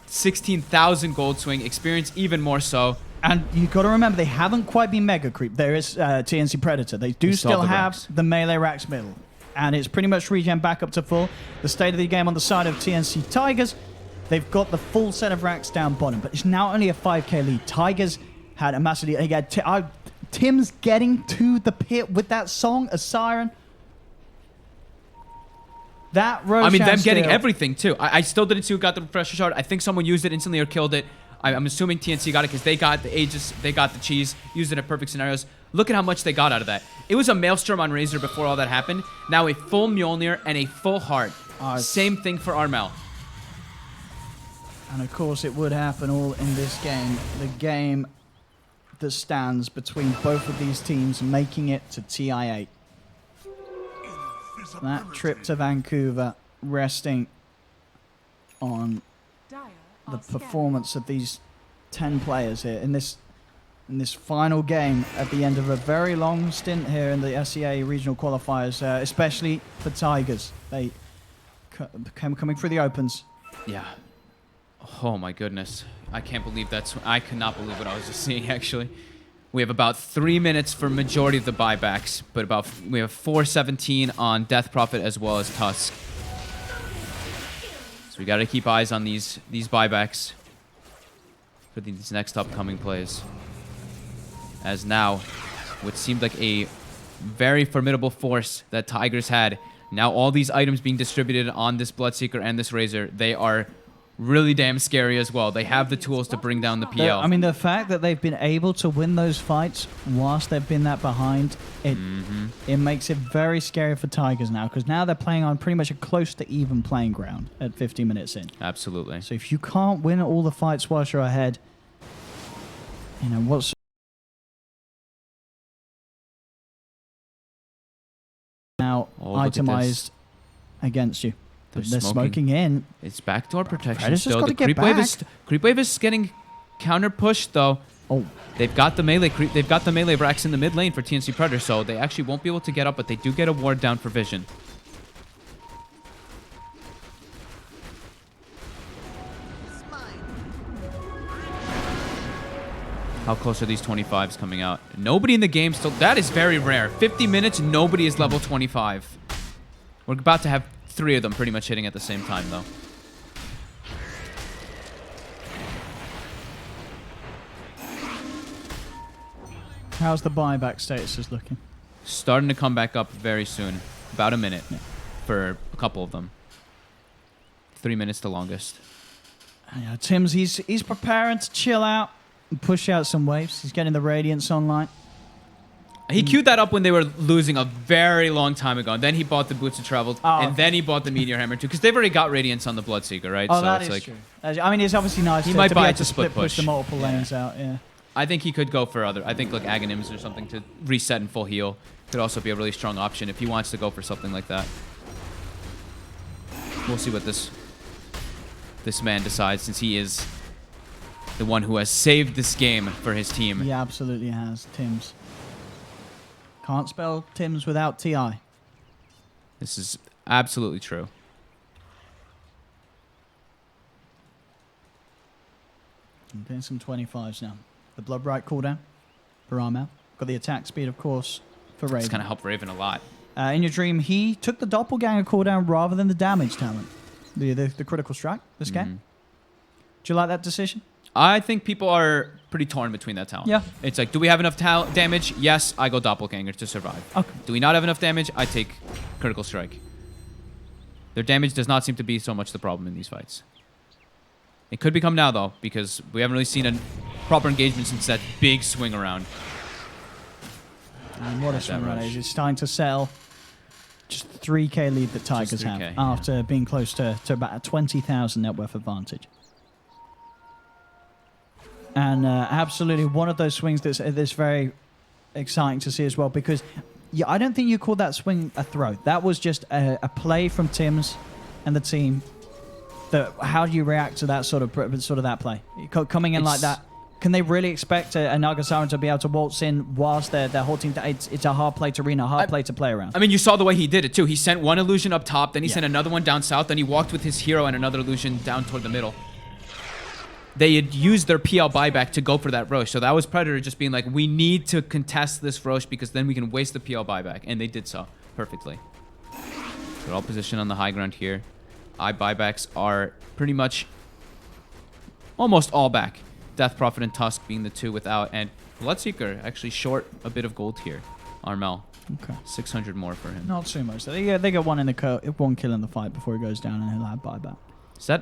16,000 gold swing, experience even more so. And you've got to remember, they haven't quite been mega creep. There is TNC Predator. They do still have racks. the melee racks middle. And it's pretty much regen back up to full. The state of the game on the side of TNC Tigers, they've got the full set of racks down bottom. But it's now only a 5k lead. Tigers had a massive lead. Again, Tim's getting to the pit with that song, a siren. That Roshan I mean, them getting steal. everything, too. I still didn't see who got the refresher shard. I think someone used it instantly or killed it. I'm assuming TNC got it because they got the Aegis, they got the cheese, used it in perfect scenarios. Look at how much they got out of that. It was a Maelstrom on Razor before all that happened. Now a full Mjolnir and a full heart. Same thing for Armel. And of course, it would happen all in this game. The game that stands between both of these teams making it to TI8. That trip to Vancouver resting on the performance of these 10 players here in this final game at the end of a very long stint here in the SEA regional qualifiers, especially for Tigers. They coming through the opens. Yeah. Oh my goodness. I can't believe I could not believe what I was just seeing, actually. We have about 3 minutes for majority of the buybacks, but we have 4:17 on Death Prophet as well as Tusk. So we got to keep eyes on these buybacks for these next upcoming plays. As now, what seemed like a very formidable force that Tigers had, now all these items being distributed on this Bloodseeker and this Razor, they are really damn scary as well. They have the tools to bring down the PL. I mean, the fact that they've been able to win those fights whilst they've been that behind, it makes it very scary for Tigers now, because now they're playing on pretty much a close to even playing ground at 50 minutes in. Absolutely. So if you can't win all the fights whilst you're ahead, you know, what's now itemized against you. They're smoking in. It's backdoor protection Predator's still. gotta The get creep wave is getting counter pushed though. Oh, They've got the melee creep. They've got the melee racks in the mid lane for TNC Predator, so they actually won't be able to get up, but they do get a ward down for vision. How close are these 25s coming out? Nobody in the game still. That is very rare. 50 minutes, nobody is level 25. We're about to have 3 of them pretty much hitting at the same time, though. how's the buyback statuses looking? Starting to come back up very soon. About a minute for a couple of them. 3 minutes the longest. Yeah, Tim's he's preparing to chill out and push out some waves. He's getting the Radiance online. He queued that up when they were losing a very long time ago, and then he bought the Boots of Travel, and then he bought the Meteor Hammer too, because they've already got Radiance on the Bloodseeker, right? Oh, so that is true. I mean, it's obviously nice he to, might to buy be it able to to split push the push. multiple lanes out, yeah. I think he could go for other. I think like Aghanims or something to reset and full heal could also be a really strong option if he wants to go for something like that. We'll see what this man decides, since he is the one who has saved this game for his team. He absolutely has, Tim's. Can't spell Tim's without TI. This is absolutely true. I'm doing some 25s now. The Blood Bright cooldown for Armel. Got the attack speed, of course, for Raven. It's going to help Raven a lot. In your dream, he took the Doppelganger cooldown rather than the damage talent. The critical strike this game. Do you like that decision? I think people are pretty torn between that talent. Yeah. It's like, do we have enough damage? Yes, I go Doppelganger to survive. Okay. Do we not have enough damage? I take Critical Strike. Their damage does not seem to be so much the problem in these fights. It could become now, though, because we haven't really seen a proper engagement since that big swing around. And what a swing around is. It's starting to sell. Just 3k lead that Tigers have after being close to about a 20,000 net worth advantage. And absolutely one of those swings that's very exciting to see as well, because I don't think you call that swing a throw. That was just a play from Tim's and the team How do you react to that sort of that play? Coming in like that, can they really expect a Naga Siren to be able to waltz in whilst their whole team? It's a hard play to arena, hard play to play around. I mean, you saw the way he did it too. He sent one illusion up top, then he sent another one down south, then he walked with his hero and another illusion down toward the middle. They had used their PL buyback to go for that Rosh. So that was Predator just being like, we need to contest this Rosh because then we can waste the PL buyback. And they did so perfectly. They're all positioned on the high ground here. Buybacks are pretty much almost all back. Death Prophet and Tusk being the two without. And Bloodseeker actually short a bit of gold here. Armel. Okay. 600 more for him. Not too much. They got one kill in the fight before he goes down and he'll have buyback.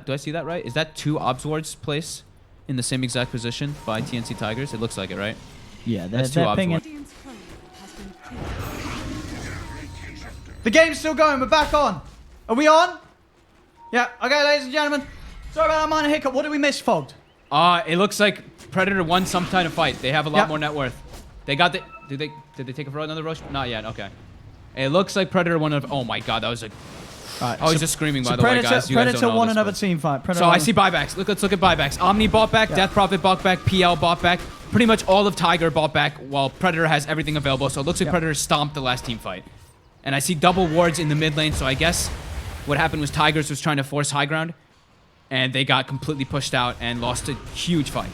Do I see that right? Is that 2 Obswords place in the same exact position by TNC Tigers? It looks like it, right? Yeah, That's 2 pinging. Obswords. Radiant's courier has been killed. The game's still going. We're back on. Are we on? Yeah. Okay, ladies and gentlemen. Sorry about that minor hiccup. What did we miss, Fogged? It looks like Predator won some kind of fight. They have a lot more net worth. They got the... Did they take another rush? Not yet. Okay. It looks like Predator won. Oh my God, that was a... Right, I was just screaming, by the way, guys. You guys Predator don't know won this, another but- team fight. So I see buybacks. Let's look at buybacks. Omni bought back, Death Prophet bought back, PL bought back. Pretty much all of Tiger bought back, while Predator has everything available. So it looks like Predator stomped the last team fight. And I see double wards in the mid lane. So I guess what happened was Tigers was trying to force high ground, and they got completely pushed out and lost a huge fight.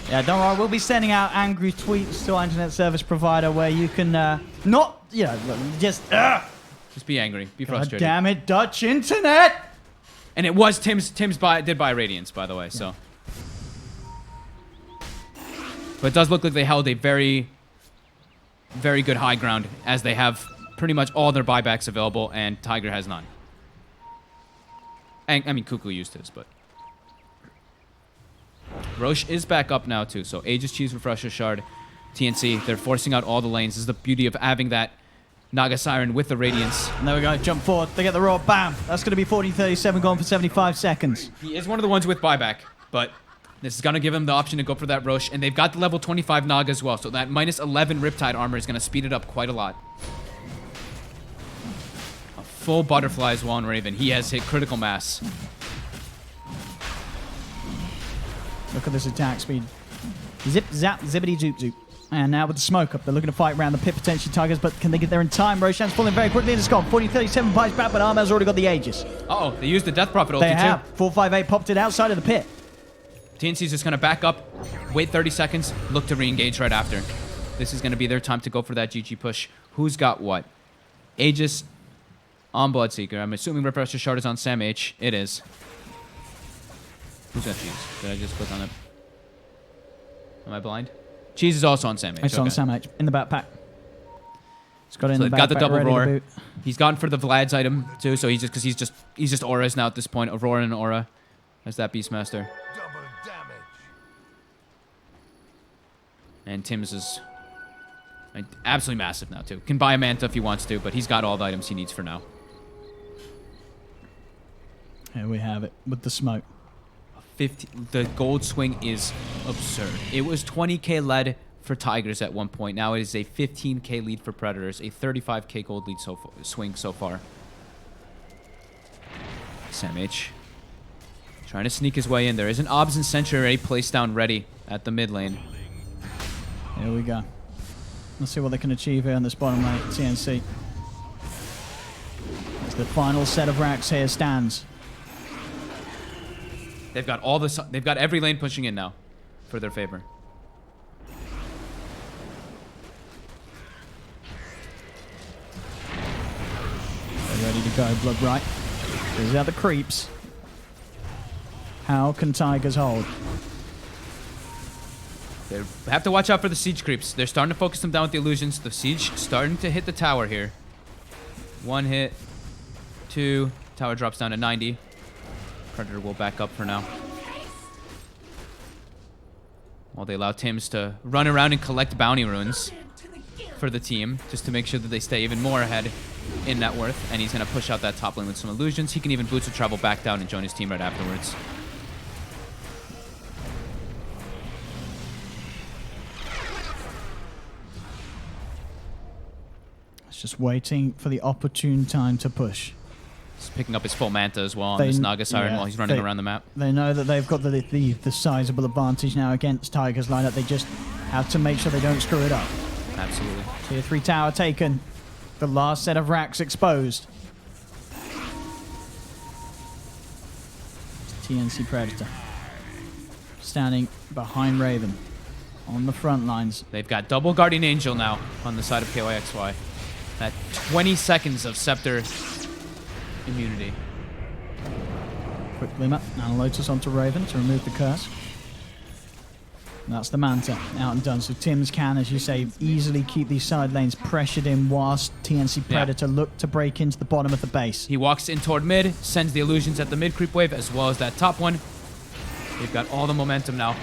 Yeah, don't worry. We'll be sending out angry tweets to our internet service provider where you can just be angry, be God frustrated. damn it, Dutch internet! And it was Tim's did buy Radiance, by the way. So, but it does look like they held a very, very good high ground, as they have pretty much all their buybacks available, and Tiger has none. And I mean, Cuckoo used his, but Roche is back up now too. So Aegis Cheese, Refresher Shard, TNC. They're forcing out all the lanes. This is the beauty of having that Naga Siren with the Radiance. And there we go, jump forward. They get the roar, bam. That's going to be 40-37 going for 75 seconds. He is one of the ones with buyback, but this is going to give him the option to go for that Roche. And they've got the level 25 Naga as well. So that minus 11 Riptide armor is going to speed it up quite a lot. A full Butterfly as well on Raven. He has hit critical mass. Look at this attack speed. Zip, zap, zippity, zoop, zoop. And now with the smoke up, they're looking to fight around the pit potential Tigers, but can they get there in time? Roshan's falling very quickly into Scott. 40-37 bites back, but Armel's already got the Aegis. Uh-oh, they used the Death Prophet ulti They too. have. 458 popped it outside of the pit. TNC's just going to back up, wait 30 seconds, look to re-engage right after. This is going to be their time to go for that GG push. Who's got what? Aegis on Bloodseeker. I'm assuming Refresher Shard is on Sam H. It is. Who's got Cheese? Did I just click on it? Am I blind? Cheese is also on Sam H. It's on Sam H. In the backpack. It's got it in So the they've backpack. got the double ready to roar. boot. He's gone for the Vlad's item too, so he's just auras now at this point. Aurora and Aura. That's that Beastmaster. Double damage. And Tim's is absolutely massive now too. Can buy a Manta if he wants to, but he's got all the items he needs for now. Here we have it with the smoke. The gold swing is absurd. It was 20k lead for Tigers at one point. Now it is a 15k lead for Predators. A 35k gold lead swing so far. Sam H. Trying to sneak his way in. There is an Obs and Sentry already placed down ready at the mid lane. Here we go. Let's see what they can achieve here on this bottom lane. TNC. As the final set of racks here stands. They've got they've got every lane pushing in now for their favor. They're ready to go, blood right. These are the creeps. How can Tigers hold? They have to watch out for the siege creeps. They're starting to focus them down with the illusions. The siege starting to hit the tower here. 1 hit, 2. Tower drops down to 90. Predator will back up for now. While they allow Tims to run around and collect bounty runes for the team, just to make sure that they stay even more ahead in net worth. And he's going to push out that top lane with some illusions. He can even boots to travel back down and join his team right afterwards. It's just waiting for the opportune time to push. picking up his full Manta as well on this Naga Siren while he's running around the map. They know that they've got the sizable advantage now against Tiger's lineup. They just have to make sure they don't screw it up. Absolutely. Tier 3 tower taken. The last set of racks exposed. TNC Predator. Standing behind Raven. On the front lines. They've got double Guardian Angel now on the side of KYXY. That 20 seconds of Scepter immunity. Quick glimmer. Now Lotus onto Raven to remove the curse. And that's the Manta out and done. So Tims can, as you say, easily keep these side lanes pressured in whilst TNC Predator look to break into the bottom of the base. He walks in toward mid, sends the illusions at the mid creep wave as well as that top one. They've got all the momentum now.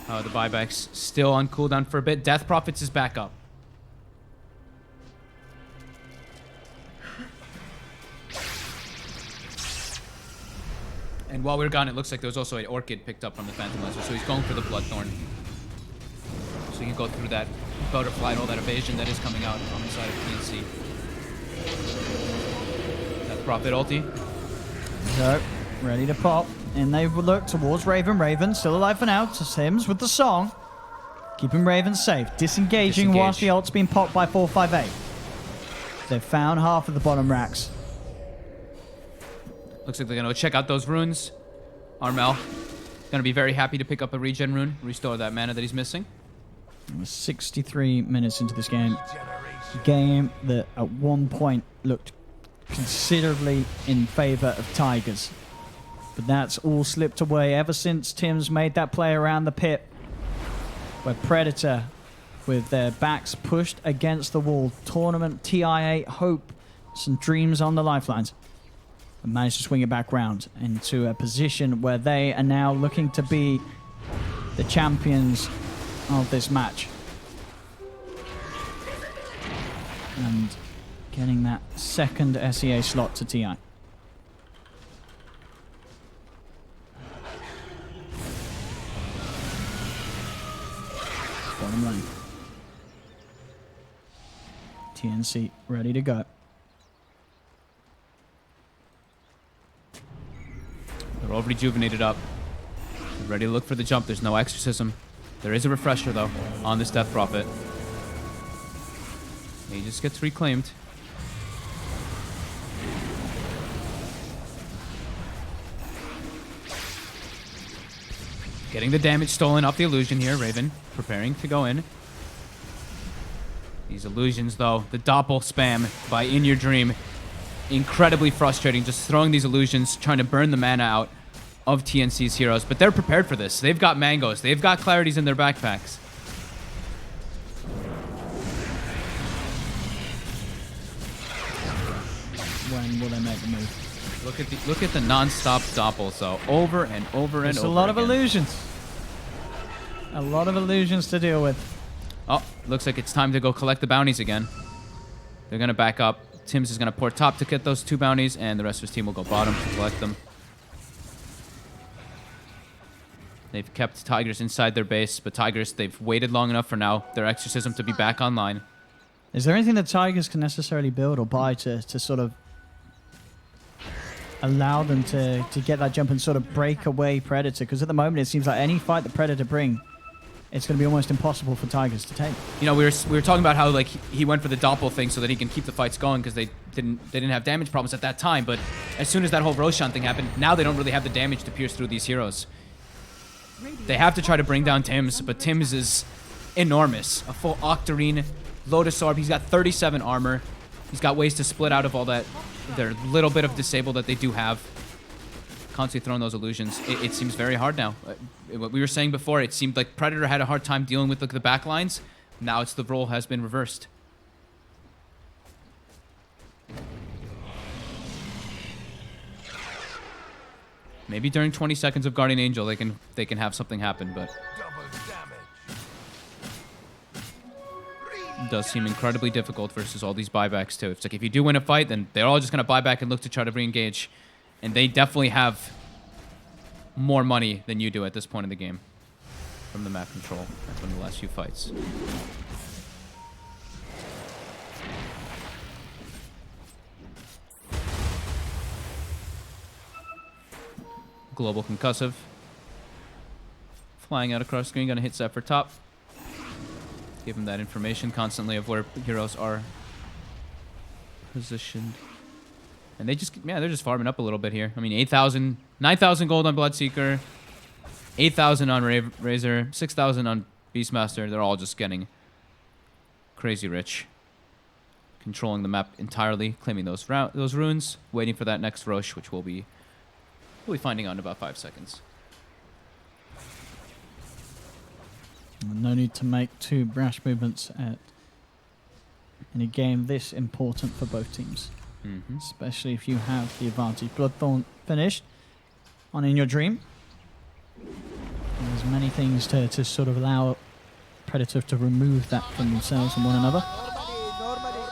The buyback's still on cooldown for a bit. Death Prophets is back up. And while we were gone, it looks like there was also an Orchid picked up from the Phantom Laser, so he's going for the Bloodthorn. So he can go through that Butterfly and all that evasion that is coming out on the side of TNC. Death Prophet ulti. So, ready to pop. And they will look towards Raven. Raven still alive for now. To Sims with the song. Keeping Raven safe. Disengaging whilst the ult's being popped by 458. They've found half of the bottom racks. Looks like they're going to check out those runes. Armel going to be very happy to pick up a regen rune. Restore that mana that he's missing. We're 63 minutes into this game. Game that at one point looked considerably in favor of Tigers. But that's all slipped away ever since Tim's made that play around the pit. Where Predator, with their backs pushed against the wall, tournament TI8 hope, some dreams on the lifelines, and managed to swing it back round into a position where they are now looking to be the champions of this match. And getting that second SEA slot to TI. Bottom lane. TNC ready to go. They're all rejuvenated up. They're ready to look for the jump. There's no exorcism. There is a refresher, though, on this Death Prophet. He just gets reclaimed. Getting the damage stolen off the illusion here. Raven preparing to go in. These illusions, though, the doppel spam by In Your Dream. Incredibly frustrating, just throwing these illusions, trying to burn the mana out of TNC's heroes. But they're prepared for this. They've got mangoes. They've got clarities in their backpacks. When will they make the move? Look at the non-stop doppels, though, over and over and over. There's a lot of illusions. A lot of illusions to deal with. Oh, looks like it's time to go collect the bounties again. They're going to back up. Tims is going to port top to get those 2 bounties, and the rest of his team will go bottom to collect them. They've kept Tigers inside their base, but Tigers, they've waited long enough for now their exorcism to be back online. Is there anything that Tigers can necessarily build or buy to sort of allow them to get that jump and sort of break away Predator? Because at the moment, it seems like any fight that Predator bring, it's going to be almost impossible for Tigers to take. You know, we were talking about how like he went for the doppel thing so that he can keep the fights going because they didn't have damage problems at that time. But as soon as that whole Roshan thing happened, now they don't really have the damage to pierce through these heroes. They have to try to bring down Tims, but Tims is enormous. A full Octarine, Lotus Orb. He's got 37 armor. He's got ways to split out of all that, their little bit of disable that they do have. Constantly throwing those illusions. It seems very hard now. What we were saying before, it seemed like Predator had a hard time dealing with the back lines. Now it's the role has been reversed. Maybe during 20 seconds of Guardian Angel, they can have something happen, but it does seem incredibly difficult versus all these buybacks too. It's like if you do win a fight, then they're all just gonna buy back and look to try to re-engage. And they definitely have more money than you do at this point in the game. from the map control. That's one of the last few fights. Global concussive. Flying out across screen, gonna hit Zephyr top. Give him that information constantly of where heroes are positioned. And they just, yeah, they're just farming up a little bit here. I mean, 8,000, 9,000 gold on Bloodseeker, 8,000 on Razor, 6,000 on Beastmaster. They're all just getting crazy rich. Controlling the map entirely, claiming those runes, waiting for that next rush, which we'll be finding out in about 5 seconds. No need to make too brash movements in a game this important for both teams. Especially if you have the advantage. Bloodthorn finished on In Your Dream. There's many things to sort of allow Predator to remove that from themselves and one another.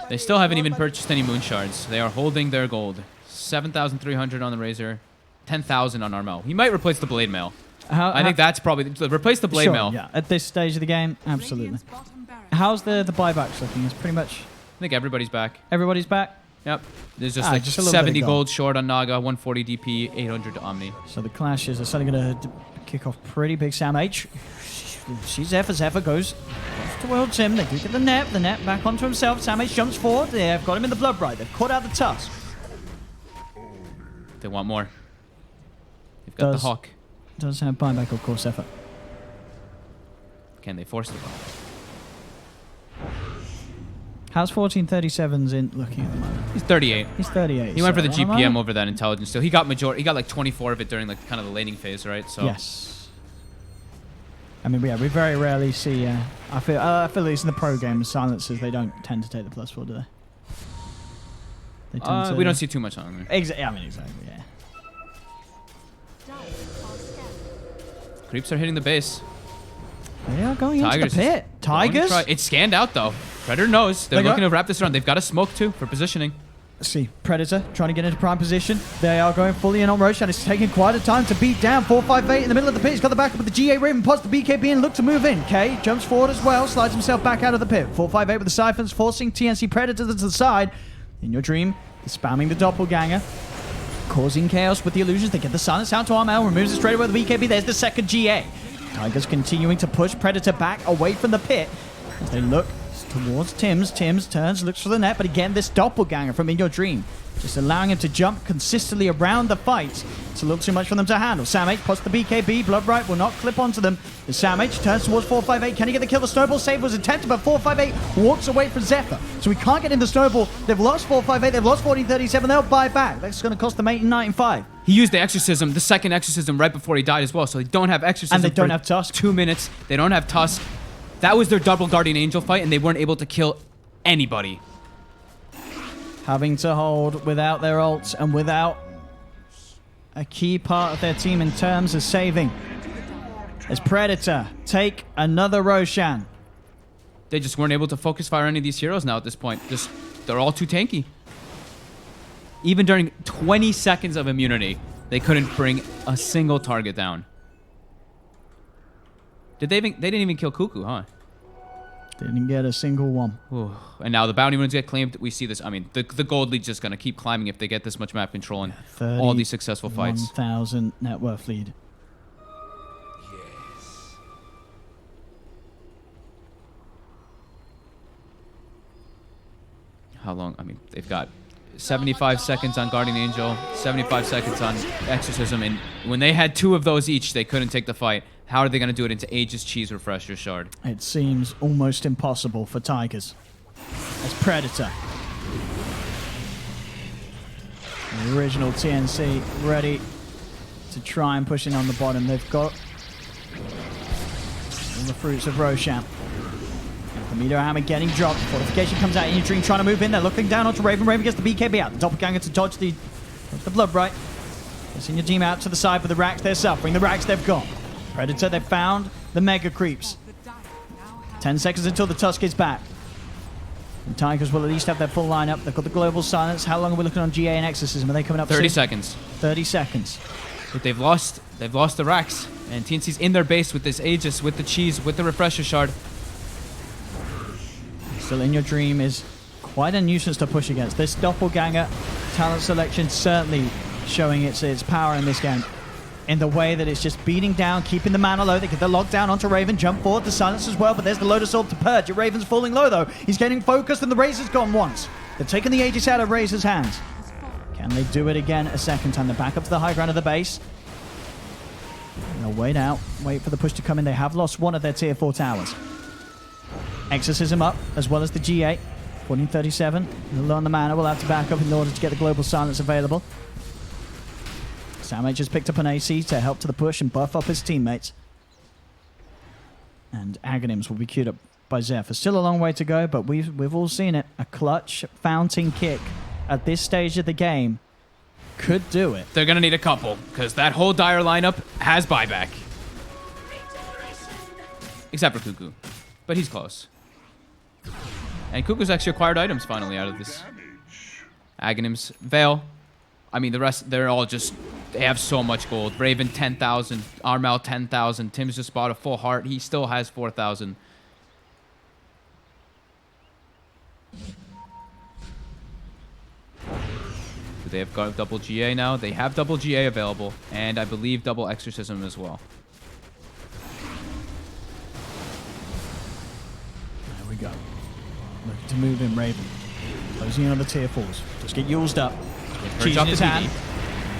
They still haven't even purchased any moon shards. They are holding their gold. 7,300 on the Razor, 10,000 on Armel. He might replace the Blade Mail. I think that's probably replace the Blade Mail. Yeah, at this stage of the game, absolutely. How's the buybacks looking? It's pretty much. I think everybody's back. Everybody's back. Yep. There's just like just a little 70 bit of gold short on Naga, 140 DP, 800 to Omni. So the clashes are suddenly going to kick off pretty big. Sam H. She's Zephyr. Zephyr goes towards him. They do get the net. The net back onto himself. Sam H jumps forward. They've got him in the blood right. They've caught out the tusk. They want more. They've got the Hawk. Does have buyback, of course, Zephyr. Can they force the ball? How's 1437's in looking at the moment? He's 38. He's 38. He went for the GPM over that intelligence. So he got like 24 of it during like kind of the laning phase, right? So yes. I mean, yeah, we very rarely see. I feel at least in the pro game, silencers they don't tend to take the +4, do they? They tend to, we don't see too much on them. Exactly. I mean, exactly. Yeah. Creeps are hitting the base. They are going into the pit. Tigers. It's scanned out though. Predator knows. They're looking to wrap this around. They've got a smoke too for positioning. See, Predator trying to get into prime position. They are going fully in on Roshan. It's taking quite a time to beat down. 458 in the middle of the pit. He's got the backup with the GA Raven. Pots the BKB and look to move in. K jumps forward as well. Slides himself back out of the pit. 458 with the siphons, forcing TNC Predator to the side. In Your Dream, spamming the doppelganger. Causing chaos with the illusions. They get the silence out to Armel. Removes it straight away with the BKB. There's the second GA. Tigers continuing to push Predator back away from the pit. As they look towards Tim's. Tim's turns, looks for the net, but again, this doppelganger from In Your Dream. Just allowing him to jump consistently around the fight. It's a little too much for them to handle. Sam H puts the BKB. Bloodbright will not clip onto them. The Sam H turns towards 458. Can he get the kill? The snowball save was attempted, but 458 walks away from Zephyr. So we can't get in the snowball. They've lost 458. They've lost 1437. They'll buy back. That's going to cost them 895. He used the exorcism, the second exorcism, right before he died as well. So they don't have exorcism. And they don't have Tusk. 2 minutes. They don't have Tusk. That was their double Guardian Angel fight, and they weren't able to kill anybody. Having to hold without their ults and without a key part of their team in terms of saving. As Predator take another Roshan. They just weren't able to focus fire any of these heroes now at this point. They're all too tanky. Even during 20 seconds of immunity, they couldn't bring a single target down. They didn't even kill Cuckoo, huh? Didn't get a single one. Ooh. And now the bounty runes get claimed. We see this. I mean, the gold lead's just going to keep climbing if they get this much map control and all these successful fights. 1,000 net worth lead. Yes. How long? I mean, they've got 75 seconds on Guardian Angel, 75 seconds on Exorcism, and when they had 2 of those each, they couldn't take the fight. How are they going to do it into Aegis Cheese Refresher Shard? It seems almost impossible for Tigers. As Predator. The original TNC ready to try and push in on the bottom. They've got all the fruits of Roshan. The meter hammer getting dropped. Fortification comes out. In Your Dream trying to move in. They're looking down onto Raven. Raven gets the BKB out. The doppelganger to dodge the Bloodbright. Send your team out to the side for the racks. They're suffering. The racks they've got. Predator, they've found the mega creeps. 10 seconds until the Tusk is back. And Tigers will at least have their full lineup. They've got the global silence. How long are we looking on GA and Exorcism? Are they coming up 30 soon? seconds. 30 seconds. But they've lost the racks. And TNC's in their base with this Aegis, with the cheese, with the refresher shard. Still in your dream is quite a nuisance to push against. This doppelganger talent selection certainly showing its power in this game. In the way that it's just beating down, keeping the mana low. They get the lockdown onto Raven, jump forward, the silence as well, but there's the Lotus Orb to purge. Raven's falling low though. He's getting focused and the Razor's gone once. They're taking the Aegis out of Razor's hands. Can they do it again a second time? They're back up to the high ground of the base. And they'll wait out, wait for the push to come in. They have lost one of their tier 4 towers. Exorcism up, as well as the G8. 1437. Low on the mana, will have to back up in order to get the global silence available. Samh just picked up an AC to help to the push and buff up his teammates. And Aghanim's will be queued up by Zephyr. Still a long way to go, but we've all seen it. A clutch fountain kick at this stage of the game could do it. They're going to need a couple, because that whole Dire lineup has buyback. Except for Cuckoo. But he's close. And Cuckoo's actually acquired items finally out of this. Aghanim's Veil. I mean, the rest, they're all just... They have so much gold. Raven, 10,000. Armal, 10,000. Tim's just bought a full heart. He still has 4,000. They have got double GA now. They have double GA available. And I believe double Exorcism as well. There we go. Looking to move in Raven. Closing in on the tier 4s. Just get used up. Cheese in his hand.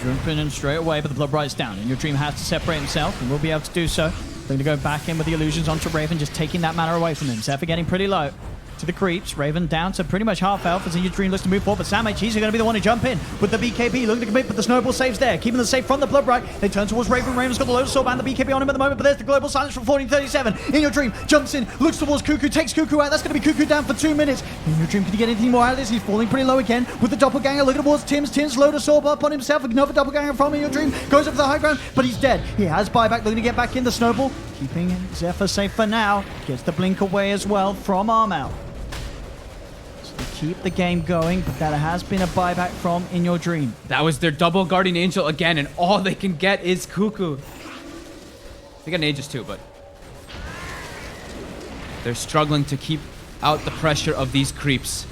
Jumping in straight away, but the Blood Bright's down. And your dream has to separate himself, and will be able to do so. Going to go back in with the illusions onto Raven, just taking that mana away from him. Zephyr getting pretty low. To the creeps. Raven down to pretty much half health as your dream looks to move forward. But Samh, he's going to be the one to jump in with the BKB. Looking to commit, but the snowball saves there. Keeping the save from the Blood Bright. They turn towards Raven. Raven's got the Lotus Orb and the BKB on him at the moment, but there's the global silence from 1437. In your dream, jumps in, looks towards Cuckoo, takes Cuckoo out. That's going to be Cuckoo down for 2 minutes. In your dream, can he get anything more out of this? He's falling pretty low again with the doppelganger. Looking towards Tim's. Tim's Lotus Orb up on himself. Another doppelganger from In your dream. Goes up to the high ground, but he's dead. He has buyback. Looking to get back in the snowball. Keeping Zephyr safe for now. Gets the blink away as well from Armal. Keep the game going, but that has been a buyback from In Your Dream. That was their double Guardian Angel again, and all they can get is Cuckoo. They got an Aegis too, but they're struggling to keep out the pressure of these creeps.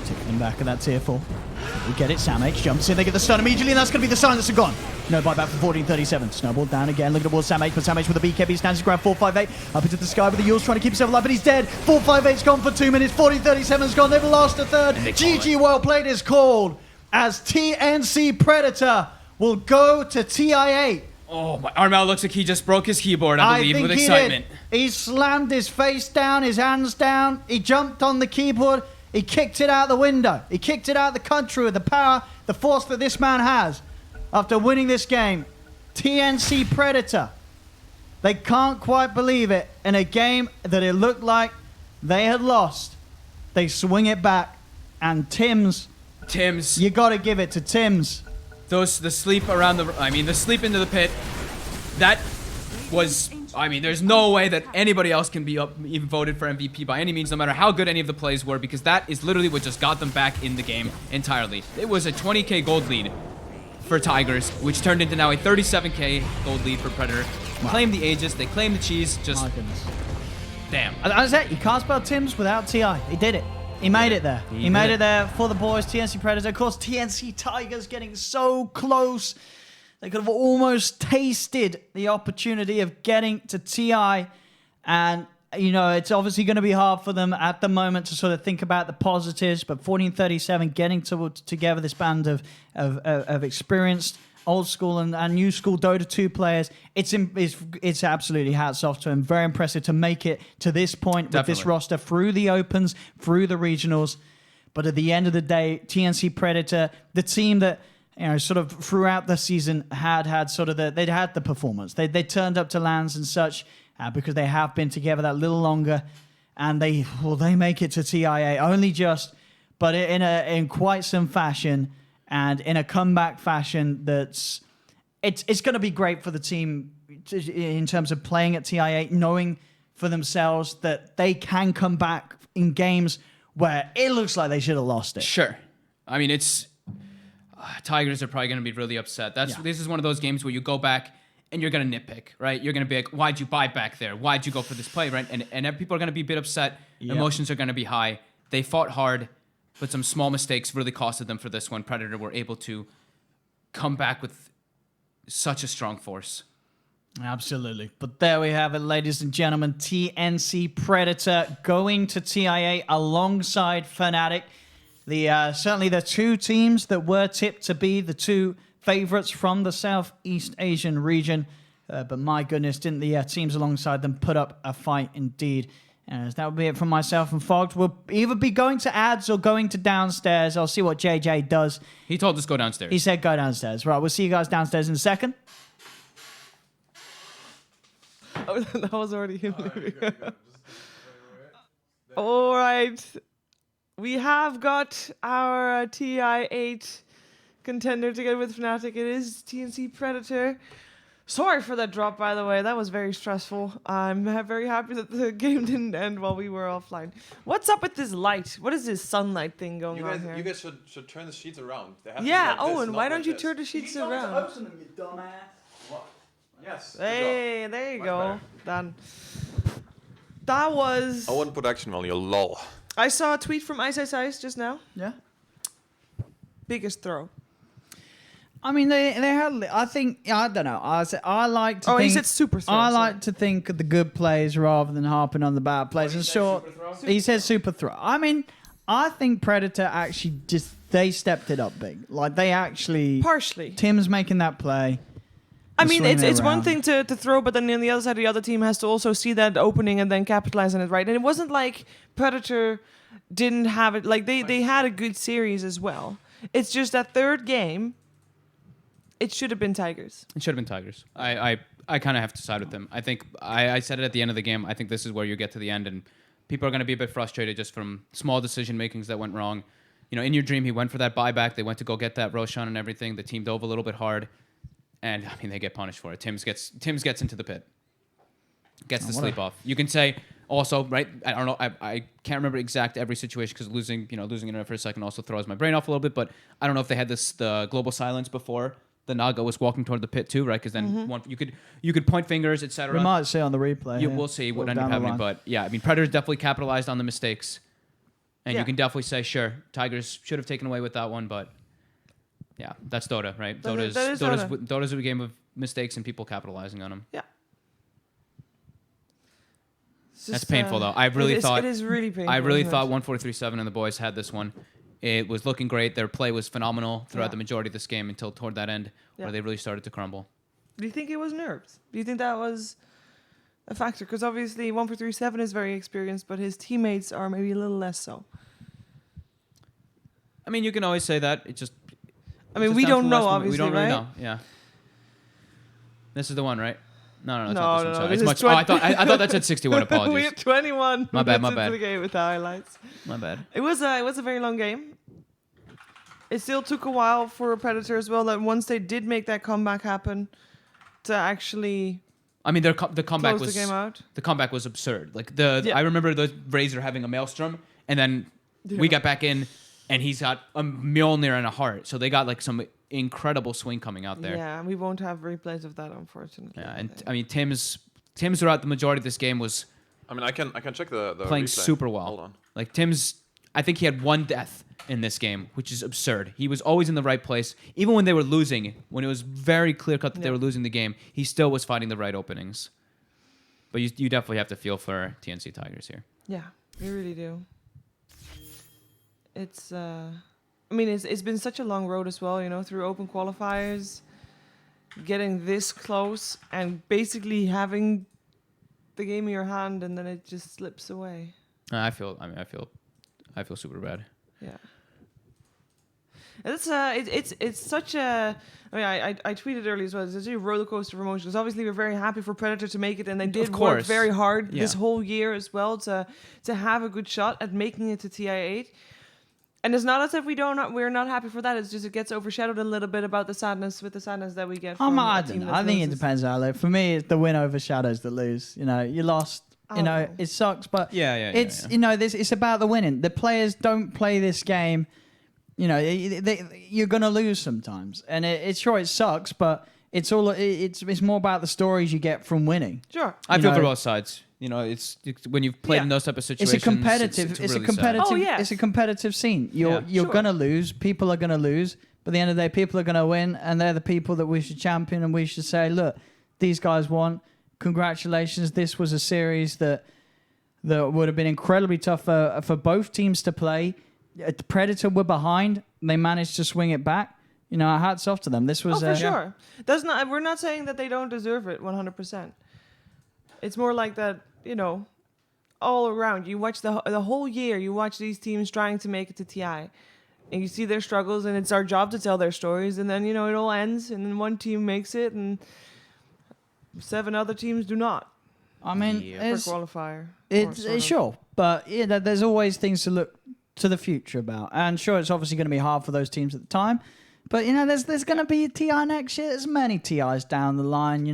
Taking them back at that tier 4. We get it. Samh jumps in. They get the stun immediately, and that's going to be the silence gone. No buyback from 1437. Snowball down again. Looking towards Samh, but Samh with the BKB stands his ground. 458 up into the sky with the Yules trying to keep himself alive, but he's dead. 458's gone for 2 minutes. 1437's gone. They've lost a third. GG well played is called as TNC Predator will go to TI8. Oh, my Armal looks like he just broke his keyboard, I believe, with excitement. He slammed his face down, his hands down. He jumped on the keyboard. He kicked it out the window. He kicked it out the country with the power, the force that this man has. After winning this game, TNC Predator. They can't quite believe it. In a game that it looked like they had lost, they swing it back. And Tim's, you got to give it to Tim's. The sleep around the sleep into the pit. That was, there's no way that anybody else can be even voted for MVP by any means, no matter how good any of the plays were, because that is literally what just got them back in the game entirely. It was a 20k gold lead for Tigers, which turned into now a 37k gold lead for Predator. Wow. Claimed the Aegis, they claimed the cheese, just... My goodness. Damn. That's it. You can't spell Tim's without TI. He did it. He made it there. He made it there for the boys. TNC Predator. Of course, TNC Tigers getting so close. They could have almost tasted the opportunity of getting to TI. And, it's obviously going to be hard for them at the moment to sort of think about the positives. But 1437 getting together this band of experienced old school and new school Dota 2 players. It's absolutely hats off to him. Very impressive to make it to this point with this roster through the opens, through the regionals. But at the end of the day, TNC Predator, the team that sort of throughout the season had sort of they'd had the performance. They turned up to lands and such because they have been together that little longer, and they make it to TI8 only just, but in quite some fashion. And in a comeback fashion it's going to be great for the team in terms of playing at TI8, knowing for themselves that they can come back in games where it looks like they should have lost it. Sure. It's Tigers are probably going to be really upset. Yeah. This is one of those games where you go back and you're going to nitpick, right? You're going to be like, why'd you buy back there? Why'd you go for this play, right? And people are going to be a bit upset. Yep. Emotions are going to be high. They fought hard, but some small mistakes really costed them for this one. Predator were able to come back with such a strong force. Absolutely. But there we have it, ladies and gentlemen. TNC Predator going to TI8 alongside Fnatic. Certainly the two teams that were tipped to be the two favorites from the Southeast Asian region. But my goodness, didn't the teams alongside them put up a fight indeed. That would be it from myself and Fogged. We'll either be going to ads or going to downstairs. I'll see what JJ does. He told us go downstairs. He said go downstairs. Right, we'll see you guys downstairs in a second. Oh, that was already him leaving. All right. We have got our TI8 contender together with Fnatic. It is TNC Predator. Sorry for that drop, by the way. That was very stressful. I'm very happy that the game didn't end while we were offline. What's up with this light? What is this sunlight thing going on here? You guys should turn the sheets around. They have Yeah, to be like this, Owen, not why like don't you this. turn the sheets around? them, you dumbass. What? Yes. good Hey, there you Much go. better. Done. That was... job. Owen production value, lol. I saw a tweet from Ice just now. Yeah. Biggest throw. I mean, they had. I think I don't know. I like to. Oh, think, he said super throw. I sorry. like to think of the good plays rather than harping on the bad plays. And sure, he said super throw. I mean, I think Predator actually they stepped it up big. Like they actually. Partially. Tim's making that play. I mean, swinging it it's one around. thing to throw, but then on the other side, the other team has to also see that opening and then capitalize on it, right? And it wasn't like Predator didn't have it. Like they had a good series as well. It's just that third game. It should have been Tigers. It should have been Tigers. I kind of have to side with them. I think I said it at the end of the game. I think this is where you get to the end and people are going to be a bit frustrated just from small decision makings that went wrong. You know, in your dream, he went for that buyback. They went to go get that Roshan and everything. The team dove a little bit hard, and I mean they get punished for it. Tim's gets into the pit, gets the sleep off. You can say also right. I don't know. I can't remember exact every situation because losing internet for a second also throws my brain off a little bit. But I don't know if they had the global silence before. The Naga was walking toward the pit too, right? Because then you could point fingers, etc. We might see on the replay. We'll see what Or ended up down the happening, line. but yeah, I mean, Predators definitely capitalized on the mistakes, and Yeah. you can definitely say, sure, Tigers should have taken away with that one, but yeah, that's Dota, right? That is Dota. Dota's a game of mistakes and people capitalizing on them. Yeah. It's That's just, painful though. I really thought it is really painful. I really isn't thought it? 1437 and the boys had this one. It was looking great. Their play was phenomenal throughout Yeah. the majority of this game until toward that end, where Yeah. they really started to crumble. Do you think it was nerves? Do you think that was a factor? Because obviously 1437 is very experienced, but his teammates are maybe a little less so. I mean, you can always say that. It just. I mean, it's we just down don't to the know, last moment. obviously, We don't really right? know. Yeah. This is the one, right? No, it's No, not this no, one. Sorry. this It's is much. I thought that said 61. we Apologies. have 21. My bad, my minutes bad. into the game with the highlights. My bad. It was a very long game. It still took a while for a Predator as well. That once they did make that comeback happen, to actually I mean, the comeback close was the game out. the comeback was absurd. Like Yeah. I remember the Razor having a Maelstrom, and then we got back in, and he's got a Mjolnir and a heart. So they got like some incredible swing coming out there. Yeah, we won't have replays of that, unfortunately. Yeah, and I mean Tim's throughout the majority of this game was I mean, I can check the playing replay. super well. Hold on. Like Tim's, I think he had one death in this game, which is absurd. He was always in the right place, even when they were losing. When it was very clear cut that they Yeah. were losing the game, he still was finding the right openings. But you definitely have to feel for TNC Tigers here. Yeah, we really do. It's I mean it's been such a long road as well, you know, through open qualifiers, getting this close and basically having the game in your hand and then it just slips away. I feel super bad. Yeah. And it's such a. I mean, I tweeted earlier as well. It's such a roller coaster of emotions. Obviously, we're very happy for Predator to make it, and they did work course. very hard this Yeah. whole year as well to have a good shot at making it to TI8. And it's not as if we're not happy for that. It's just it gets overshadowed a little bit about the sadness that we get. From I a don't team know. that I think it loses. depends how. Like, for me, it's the win overshadows the lose. You know, you lost. You know, Oh. it sucks, but Yeah. it's you know, it's about the winning. The players don't play this game you're gonna lose sometimes, and it's sure it sucks, but it's more about the stories you get from winning. Sure. I feel know, for both sides. It's when you've played in those type of situations. It's a competitive. It's a really competitive. Oh, yes. It's a competitive scene. You're Yeah. Sure. gonna lose. People are gonna lose. But at the end of the day, people are gonna win, and they're the people that we should champion, and we should say, look, these guys won. Congratulations. This was a series that would have been incredibly tough for both teams to play. Predator were behind. They managed to swing it back. Hats off to them. This was for sure. We're not saying that they don't deserve it 100%. It's more like that, all around. You watch the whole year, you watch these teams trying to make it to TI. And you see their struggles, and it's our job to tell their stories. And then, it all ends, and then one team makes it, and 7 other teams do not. I mean, Yeah. it's For qualifier. it's sure, but there's always things to look to the future about. And sure, it's obviously going to be hard for those teams at the time. But, there's going to be a TI next year. There's many TIs down the line,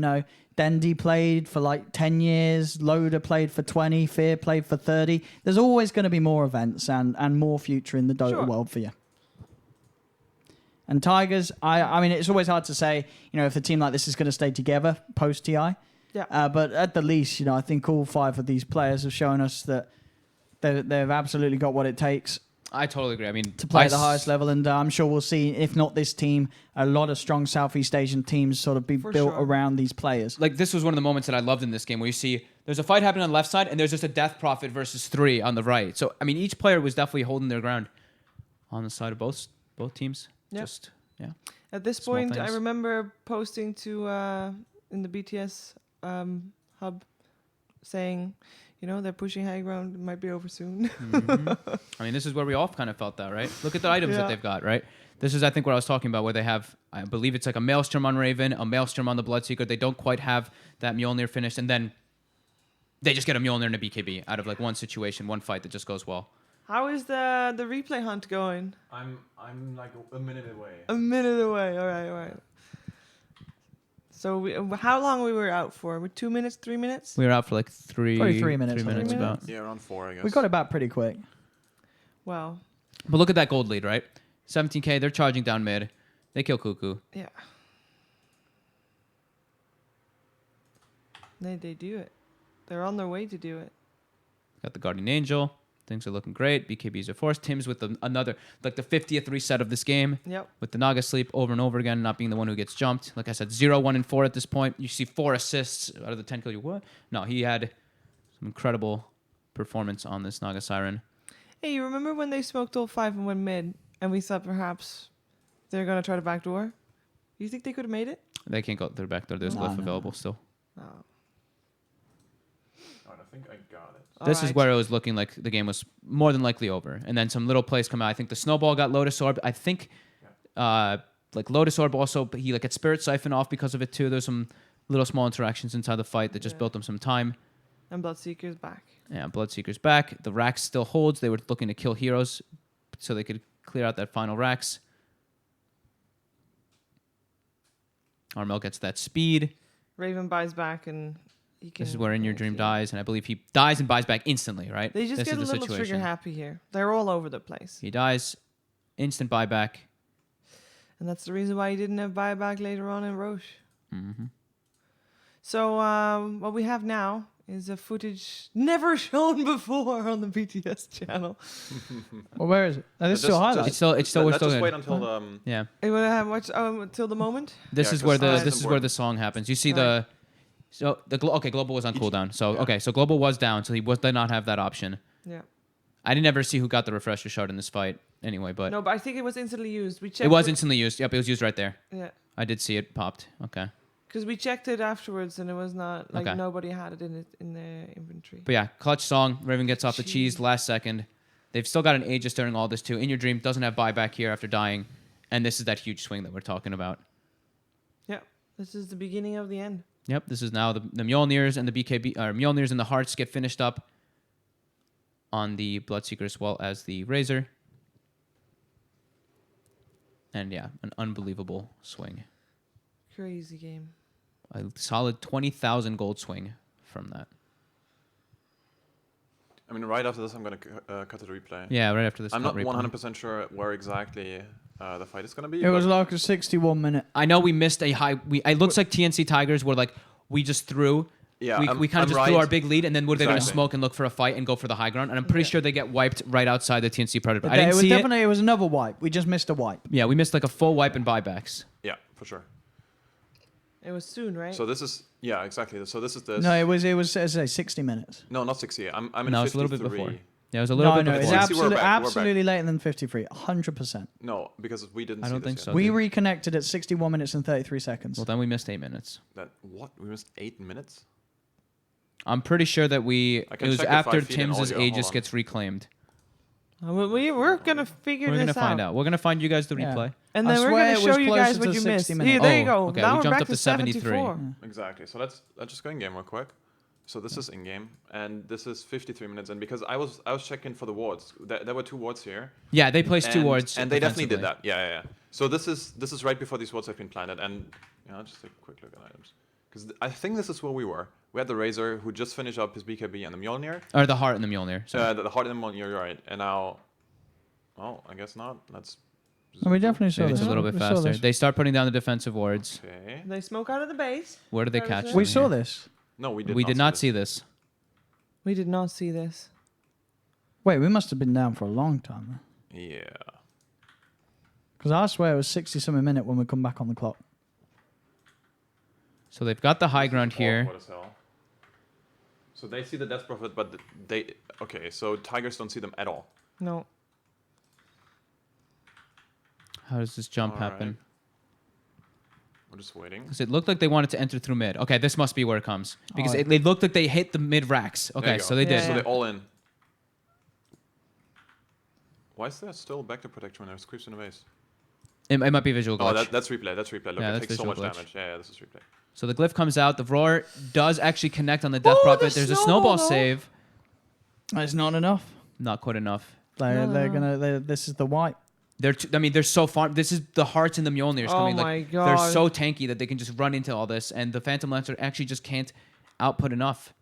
Dendy played for like 10 years. Loader played for 20. Fear played for 30. There's always going to be more events and more future in the Dota world for you. And Tigers, I mean, it's always hard to say, if a team like this is going to stay together post-TI. Yeah. But at the least, I think all 5 of these players have shown us that they've absolutely got what it takes I totally agree. I mean, to play at the highest level. And I'm sure we'll see, if not this team, a lot of strong Southeast Asian teams sort of be For built sure. around these players. Like, this was one of the moments that I loved in this game where you see there's a fight happening on the left side and there's just a Death Prophet versus 3 on the right. So, I mean, each player was definitely holding their ground on the side of both teams. Yep. Just, yeah. At this Small point, I things. remember posting to in the BTS hub saying, they're pushing high ground. It might be over soon. I mean, this is where we all kind of felt that, right? Look at the items that Yeah. they've got, right? This is, I think, what I was talking about, where they have, I believe it's like a Maelstrom on Raven, a Maelstrom on the Bloodseeker. They don't quite have that Mjolnir finished, and then they just get a Mjolnir and a BKB out of like one situation, one fight that just goes well. How is the replay hunt going? I'm like a minute away. A minute away. All right. So how long we were out for? With 2 minutes, 3 minutes? We were out for like Probably 3 minutes, 3 I minutes think. about. Yeah, around 4, I guess. We got it back pretty quick. Wow. But look at that gold lead, right? 17k, they're charging down mid. They kill Cuckoo. Yeah. They do it. They're on their way to do it. Got the Guardian Angel. Things are looking great. BKBs are forced. Tim's with another, like the 50th reset of this game. Yep. With the Naga sleep over and over again, not being the one who gets jumped. Like I said, 0, 1, and 4 at this point. You see 4 assists out of the 10 kills. What? No, he had some incredible performance on this Naga Siren. Hey, you remember when they smoked all 5 and went mid, and we thought perhaps they're going to try to backdoor? You think they could have made it? They can't go through back door. There's No, glyph no. available still. No. Alright, I think I got it. This is Alright. where it was looking like the game was more than likely over. And then some little plays come out. I think the Snowball got Lotus Orb. I think like Lotus Orb also, but he like got Spirit Siphon off because of it too. There's some little small interactions inside the fight that just Yeah. built them some time. And Bloodseeker's back. Yeah, Bloodseeker's back. The Rax still holds. They were looking to kill heroes so they could clear out that final Rax. Armel gets that speed. Raven buys back, and he can. This is where In Your Dream yeah. dies, and I believe he dies and buys back instantly, right? They just This get a is the little trigger situation. happy here. They're all over the place. He dies, instant buyback. And that's the reason why he didn't have buyback later on in Roche. Mm-hmm. So what we have now is a footage never shown before on the BTS channel. Well, where is it? Oh, this is still Just- highlights. It's still, we're Let's still just good. wait until Yeah, You want to have watch till the moment? this Yeah, is where 'cause the that's this is where important. the song happens. You see Right. okay, Global was on cooldown. So yeah. okay, so Global was down, so he did not have that option. Yeah. I didn't ever see who got the refresher shard in this fight. Anyway, but No, but I think it was instantly used. We checked. it was instantly used. Yep, it was used right there. Yeah. I did see it popped. Okay. Because we checked it afterwards, and it was not like Okay. nobody had it in their inventory. But yeah, clutch song. Raven gets off the cheese Jeez. last second. They've still got an Aegis during all this too. In Your Dream doesn't have buyback here after dying, and this is that huge swing that we're talking about. Yeah. This is the beginning of the end. Yep, this is now the Mjolnirs and the BKB, or Mjolnirs and the Hearts get finished up on the Bloodseeker as well as the Razor. And yeah, an unbelievable swing. Crazy game. A solid 20,000 gold swing from that. I mean, right after this, I'm gonna cut to the replay. Yeah, right after this. I'm not replay. 100% sure where exactly the fight is gonna be. It was but like a 61 minute. I know we missed a high. It looks like TNC Tigers were like we just threw. Yeah, we kind of just threw our big lead, and then they're going to Exactly. smoke and look for a fight and go for the high ground. And I'm pretty sure they get wiped right outside the TNC Predator. I It didn't was see definitely it was another wipe. We just missed a wipe. Yeah, we missed like a full wipe and buybacks. yeah, for sure. It was soon, right? So this is exactly. So this is this. No, it was as I say 60 minutes. No, not 60. I'm in No, 53. it's a little bit before. Yeah, it was a little bit No, before. it's 60, we're back, we're back. absolutely later than 53. 100%. No, because we didn't. I see don't this think yet. so. We dude. reconnected at 61 minutes and 33 seconds. Well, then we missed 8 minutes. That what? We missed 8 minutes. I'm pretty sure that I can it was check the after 5 feet and Tim's audio, hold Aegis on. gets reclaimed. We're gonna figure We're this gonna find out. We're gonna find you guys the Yeah. replay. and I then we're swear gonna it show was you closer guys to what you 60 missed. minutes. Here, there you Oh, go. okay, Now we we're jumped back up to to 73. 74. Exactly. So let's just go in game real quick. So this is in game, and this is 53 minutes. And because I was checking for the wards, there were 2 wards here. Yeah, they placed 2 wards. and they definitely did defensively. that. Yeah. So this is right before these wards have been planted, and just a quick look at items, because I think this is where we were. We had the Razor who just finished up his BKB and the Mjolnir. Or the heart and the Mjolnir. So. The Heart and the Mjolnir, you're right. And now, I guess not. Let's. No, we definitely saw Maybe this. it's a little bit We saw faster. this. They start putting down the defensive wards. Okay. They smoke out of the base. Where do they Where catch is it? them We saw here? this. No, we did. We did not this. see this. We did not see this. Wait, we must have been down for a long time. Yeah. Because I swear it was 60 something minute when we come back on the clock. So they've got the high ground here. Awkward as hell. So they see the Death Prophet, but they. Okay, so Tigers don't see them at all. No. How does this jump All happen? right. We're just waiting. Because it looked like they wanted to enter through mid. Okay, this must be where it comes. Because Alright. it looked like they hit the mid racks. There Okay, you go. so they did. Yeah, So they all in. Why is there still back to protection when there's creeps in the base? It might be visual glitch. Oh, that's replay. That's replay. Look, Yeah, it that's takes so much visual glitch. damage. Yeah, this is replay. So the glyph comes out. The roar does actually connect on the Death Oh, the Prophet. There's a snowball, snowball though. save. It's not enough. Not quite enough. This is the wipe. They're so far. This is the hearts and the Mjolnirs Oh coming. my Like, God. they're so tanky that they can just run into all this, and the Phantom Lancer actually just can't output enough.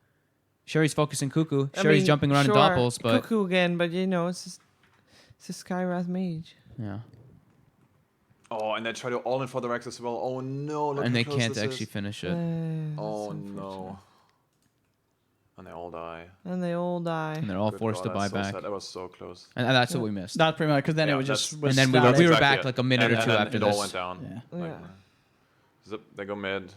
Sure, he's focusing Cuckoo. Sure, he's jumping around in doppels, but Cuckoo again, but you know, it's a Skywrath mage. yeah, Oh, and they try to all in for the Rex as well. Oh no! Look and how they close can't this actually is. finish it. Oh no! And they all die. And they all die. And they're all Good forced God, to buy that's so back. sad. That was so close. And that's what we missed. That's pretty much because then Yeah, it was just. that's- Was And then we static. were Exactly back it. like a minute or two then after it all this. went down. Yeah. Like, Yeah. zip, they go mid.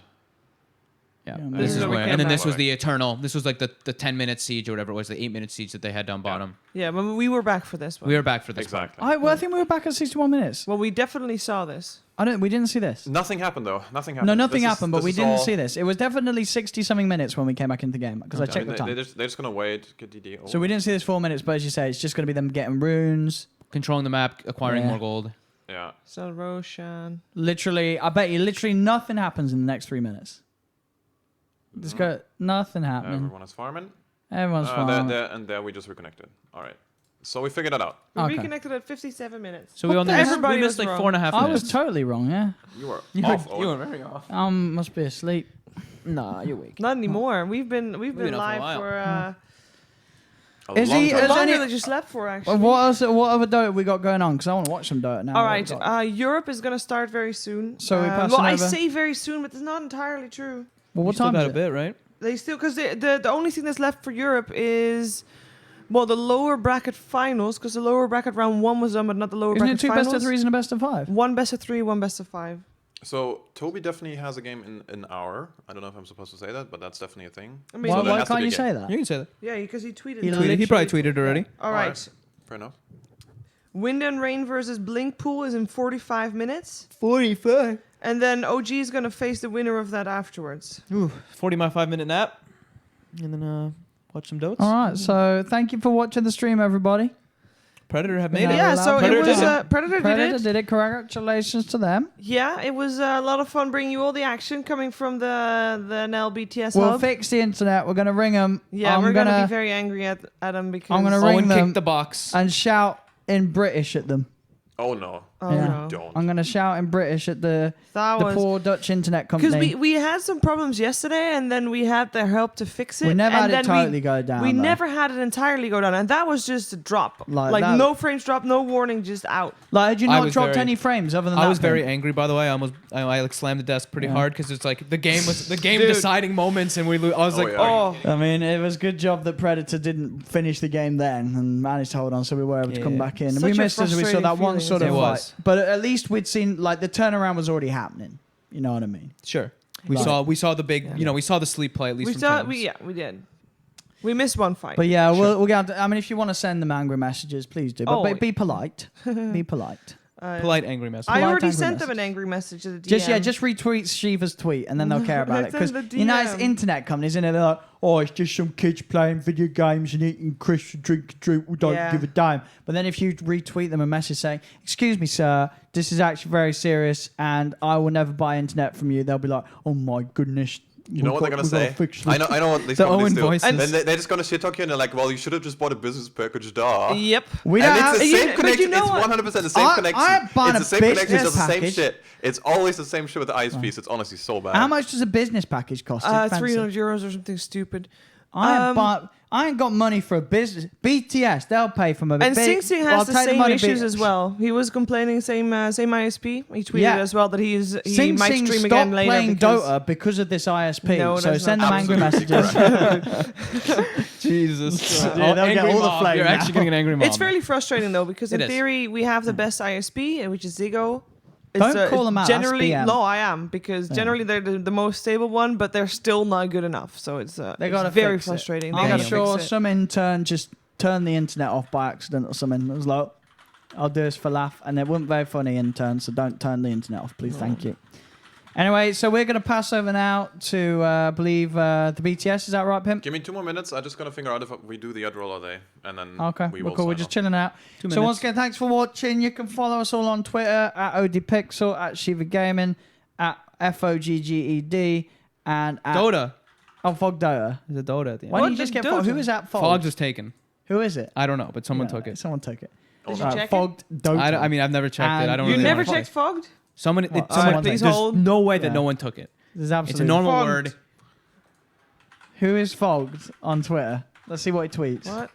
Yeah, Yeah, this maybe is we where. came And then back. this was the eternal. This was like the 10-minute siege or whatever it was, the 8-minute siege that they had down bottom. Yeah, but we were back for this one. We were back for this. part. Exactly. I think we were back at 61 minutes. Well, we definitely saw this. We didn't see this. Nothing happened though. Nothing happened. No, nothing This is- happened, but this we is didn't all- see this. It was definitely 60 something minutes when we came back into the game because I Okay. checked the time. They're just gonna wait. Get DD. So we didn't see this 4 minutes, but as you say, it's just going to be them getting runes. Controlling the map, acquiring Yeah. more gold. Yeah. So Roshan. Literally, I bet you, literally nothing happens in the next 3 minutes. Just go, nothing happening. Everyone is farming. Everyone's fine. There we just reconnected. All right. So we figured it out. We Okay. reconnected at 57 minutes. So we only Everybody missed was like wrong. 4.5 I minutes. was totally wrong, yeah. You were You off. were, you were very off. Must be asleep. Nah, you're weak. Not anymore. We've been been up for a live while. for Is he- for Has longer any- than just slept for actually. Well, what other Dota we got going on? Because I want to watch some Dota now. All What right, we got? Europe is gonna start very soon. So we passing well, I over? say very soon, but it's not entirely true. Well, what time is it? bit, right? They still because the only thing that's left for Europe is the lower bracket finals because the lower bracket round 1 was done, but not the lower Isn't it bracket 2 finals. best of 3s and a best of 5? 1 best of 3, 1 best of 5. So Toby definitely has a game in an hour. I don't know if I'm supposed to say that, but that's definitely a thing. I mean, So Why, there why has to can't be you a say game. that? You can say that. Yeah, because he tweeted. He that. literally- He probably tweeted already. All right. Fair enough. Wind and Rain versus Blinkpool is in 45 minutes. 45. And then OG is going to face the winner of that afterwards. Ooh, 5-minute nap. And then watch some Dotes. All right, so thank you for watching the stream, everybody. Predator have made made it. Yeah, so Predator it was did it. Predator Predator did it. did it. Congratulations to them. Yeah, it was a lot of fun bringing you all the action coming from the NLBTS We'll hub. fix the internet. We're going to ring them. Yeah, we're going to be very angry at them because I'm gonna Owen ring them kicked the box. and shout in British at them. Oh no. Oh Yeah. no. Don't. I'm going to shout in British at the That was poor Dutch internet company. because we had some problems yesterday, and then we had their help to fix it. We never and had it then totally go down. We though. never had it entirely go down, and that was just a drop. Like that- No frames drop, no warning, just out. Like, had you I not was dropped very- any frames other than that? I was thing? very angry, by the way. I like slammed the desk pretty Yeah. hard because it's like the game Dude. deciding moments, and I was Oh, like, yeah. oh, Oh, I mean, it was good job that Predator didn't finish the game then and managed to hold on, so we were able to come Yeah. back in. And Such we a missed as we saw that frustrating one feeling, sort of isn't it? It fight. was. But at least we'd seen, like, the turnaround was already happening. You know what I mean? sure. We Like- saw the big, we saw the sleep play at least. we from saw. Thames. We did. We missed one fight. But yeah, Sure. we'll get. I mean, if you want to send them angry messages, please do. But Oh. be polite. Be polite. Polite angry message. I polite already angry sent them message. an angry message to the DM. Just retweet Shiva's tweet, and then they'll care about it. It's in Because the you know, it's DM. internet companies, and they're like, "Oh, it's just some kids playing video games and eating crisps, drinking drink. We don't Yeah. give a damn." But then if you retweet them a message saying, "Excuse me, sir, this is actually very serious, and I will never buy internet from you," they'll be like, "Oh my goodness." You know what they're gonna say? Fix I know what these The companies Owen do. voices. And they're just gonna shit talk you, and they're like, "Well, you should have just bought a business package, duh." Yep. We And don't it's have. the you- same but you connection. know It's what? 100% the same connection. I bought It's a the same connection. It's business just the same package. shit. It's always the same shit with the ISPs. It's honestly so bad. How much does a business package cost? It's expensive. 300 euros or something stupid. I ain't got money for a business. BTS, they'll pay for my. And Sing Sing has the same issues as as well. He was complaining same ISP. He tweeted Yeah. as well that he Sing might Sing stream stopped again later playing because Dota because of this ISP. No, so that's send them not angry absolutely messages. Jesus. Yeah, they'll get all the flame You're now. actually getting an angry mom. it's fairly frustrating though because in It is. theory we have the best ISP, which is Ziggo. Don't call them out, that's Generally, BM. no, I am because Yeah. generally they're the most stable one, but they're still not good enough. So it's They gotta very fix it. frustrating. They I'm gotta sure fix it. some intern just turned the internet off by accident or something. It was like, I'll do this for laugh, and it wasn't very funny, intern. So don't turn the internet off, please. Thank you. Anyway, so we're going to pass over now to, I believe, the BTS. Is that right, Pimp? Give me 2 more minutes. I'm just gonna figure out if we do the ad roll or they, and then Okay, we we're will cool. We're sign just off. chilling out. 2 So minutes. once again, thanks for watching. You can follow us all on Twitter at ODPixel, at Shiva Gaming, at FOGGED, and at Dota. Fog Dota. There's a Dota at the end. Why don't What you just the get Fog? Dota? Who is at Fog? Fogs was taken. Who is it? I don't know, but someone Yeah, took it. Someone took it. Did you Right, check it? Fogged Dota. I mean, I've never checked it. I don't And You really never know. checked Fogged? Someone, Well, someone alright, please there's hold. no way that Yeah. no one took it. There's It's a absolutely normal Fogged. word. Who is Fogged on Twitter? Let's see what he tweets. What?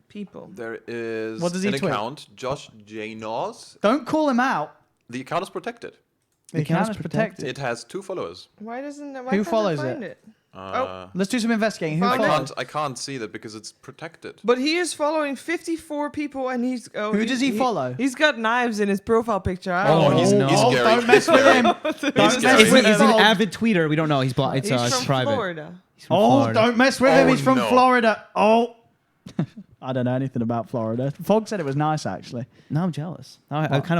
People. There is What does he an tweet? account, Josh J. Nos. Don't call him out. The account is protected. The account account is is protected. It has 2 followers. Why doesn't why Who can't I follows find it? Uh, Let's do some investigating. Who Found it. follows? I can't see that because it's protected. But he is following 54 people, and he's Who does he follow? He's got knives in his profile picture. I Oh, don't know. he's he's no. scary. Don't mess with him. Don't He's mess scary. with He's an him. avid tweeter. We don't know. He's He's it's from private. Florida. He's from Oh, Florida. don't mess with him. Oh, He's from no. Florida. Oh. I don't know anything about Florida. Fog said it was nice, actually. No, I'm jealous. No,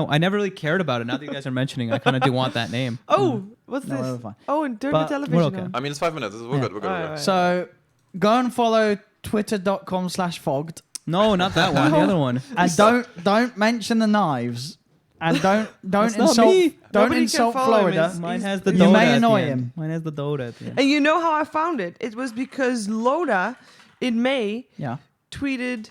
I never really cared about it. Now that you guys are mentioning, I kind of do want that name. Oh, what's No, this? we're fine. Oh, and dirty But television. we're okay. on. I mean, it's 5 minutes. We're good. We're good. Alright, So go and follow twitter.com/fogged. No, not that one. The other one. And don't mention the knives. And don't That's not insult me. don't Nobody can insult follow him. Florida. He's- Mine has the You Dota may at the annoy end. him. Mine has the Dota at the end. And you know how I found it? It was because Loda in May Yeah. tweeted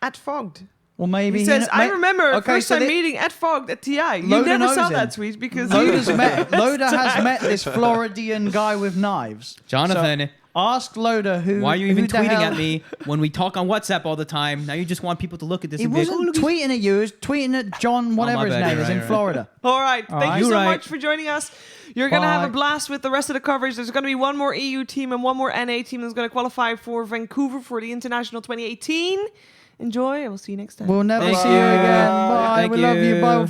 at Fogged. Well, maybe He says, I remember Okay, first so time they- meeting at Fogged at TI. You Loda never knows saw him. that tweet because Loda's you met. Loda has met this Floridian guy with knives. Jonathan, So ask Loda who. why are you who even the tweeting hell- at me when we talk on WhatsApp all the time? Now you just want people to look at this He and be like, oh, wasn't look, tweeting at you. He was tweeting at John, whatever my his bad, name you're is, right, in you're right. Florida. All right. All Thank right. you so You're right. much for joining us. You're going to have a Bye. blast with the rest of the coverage. There's going to be one more EU team and one more NA team that's going to qualify for Vancouver for the International 2018. Enjoy, and we'll see you next time. We'll never Thank see you you. again. Bye. Thank We love you. Bye. you. Fun.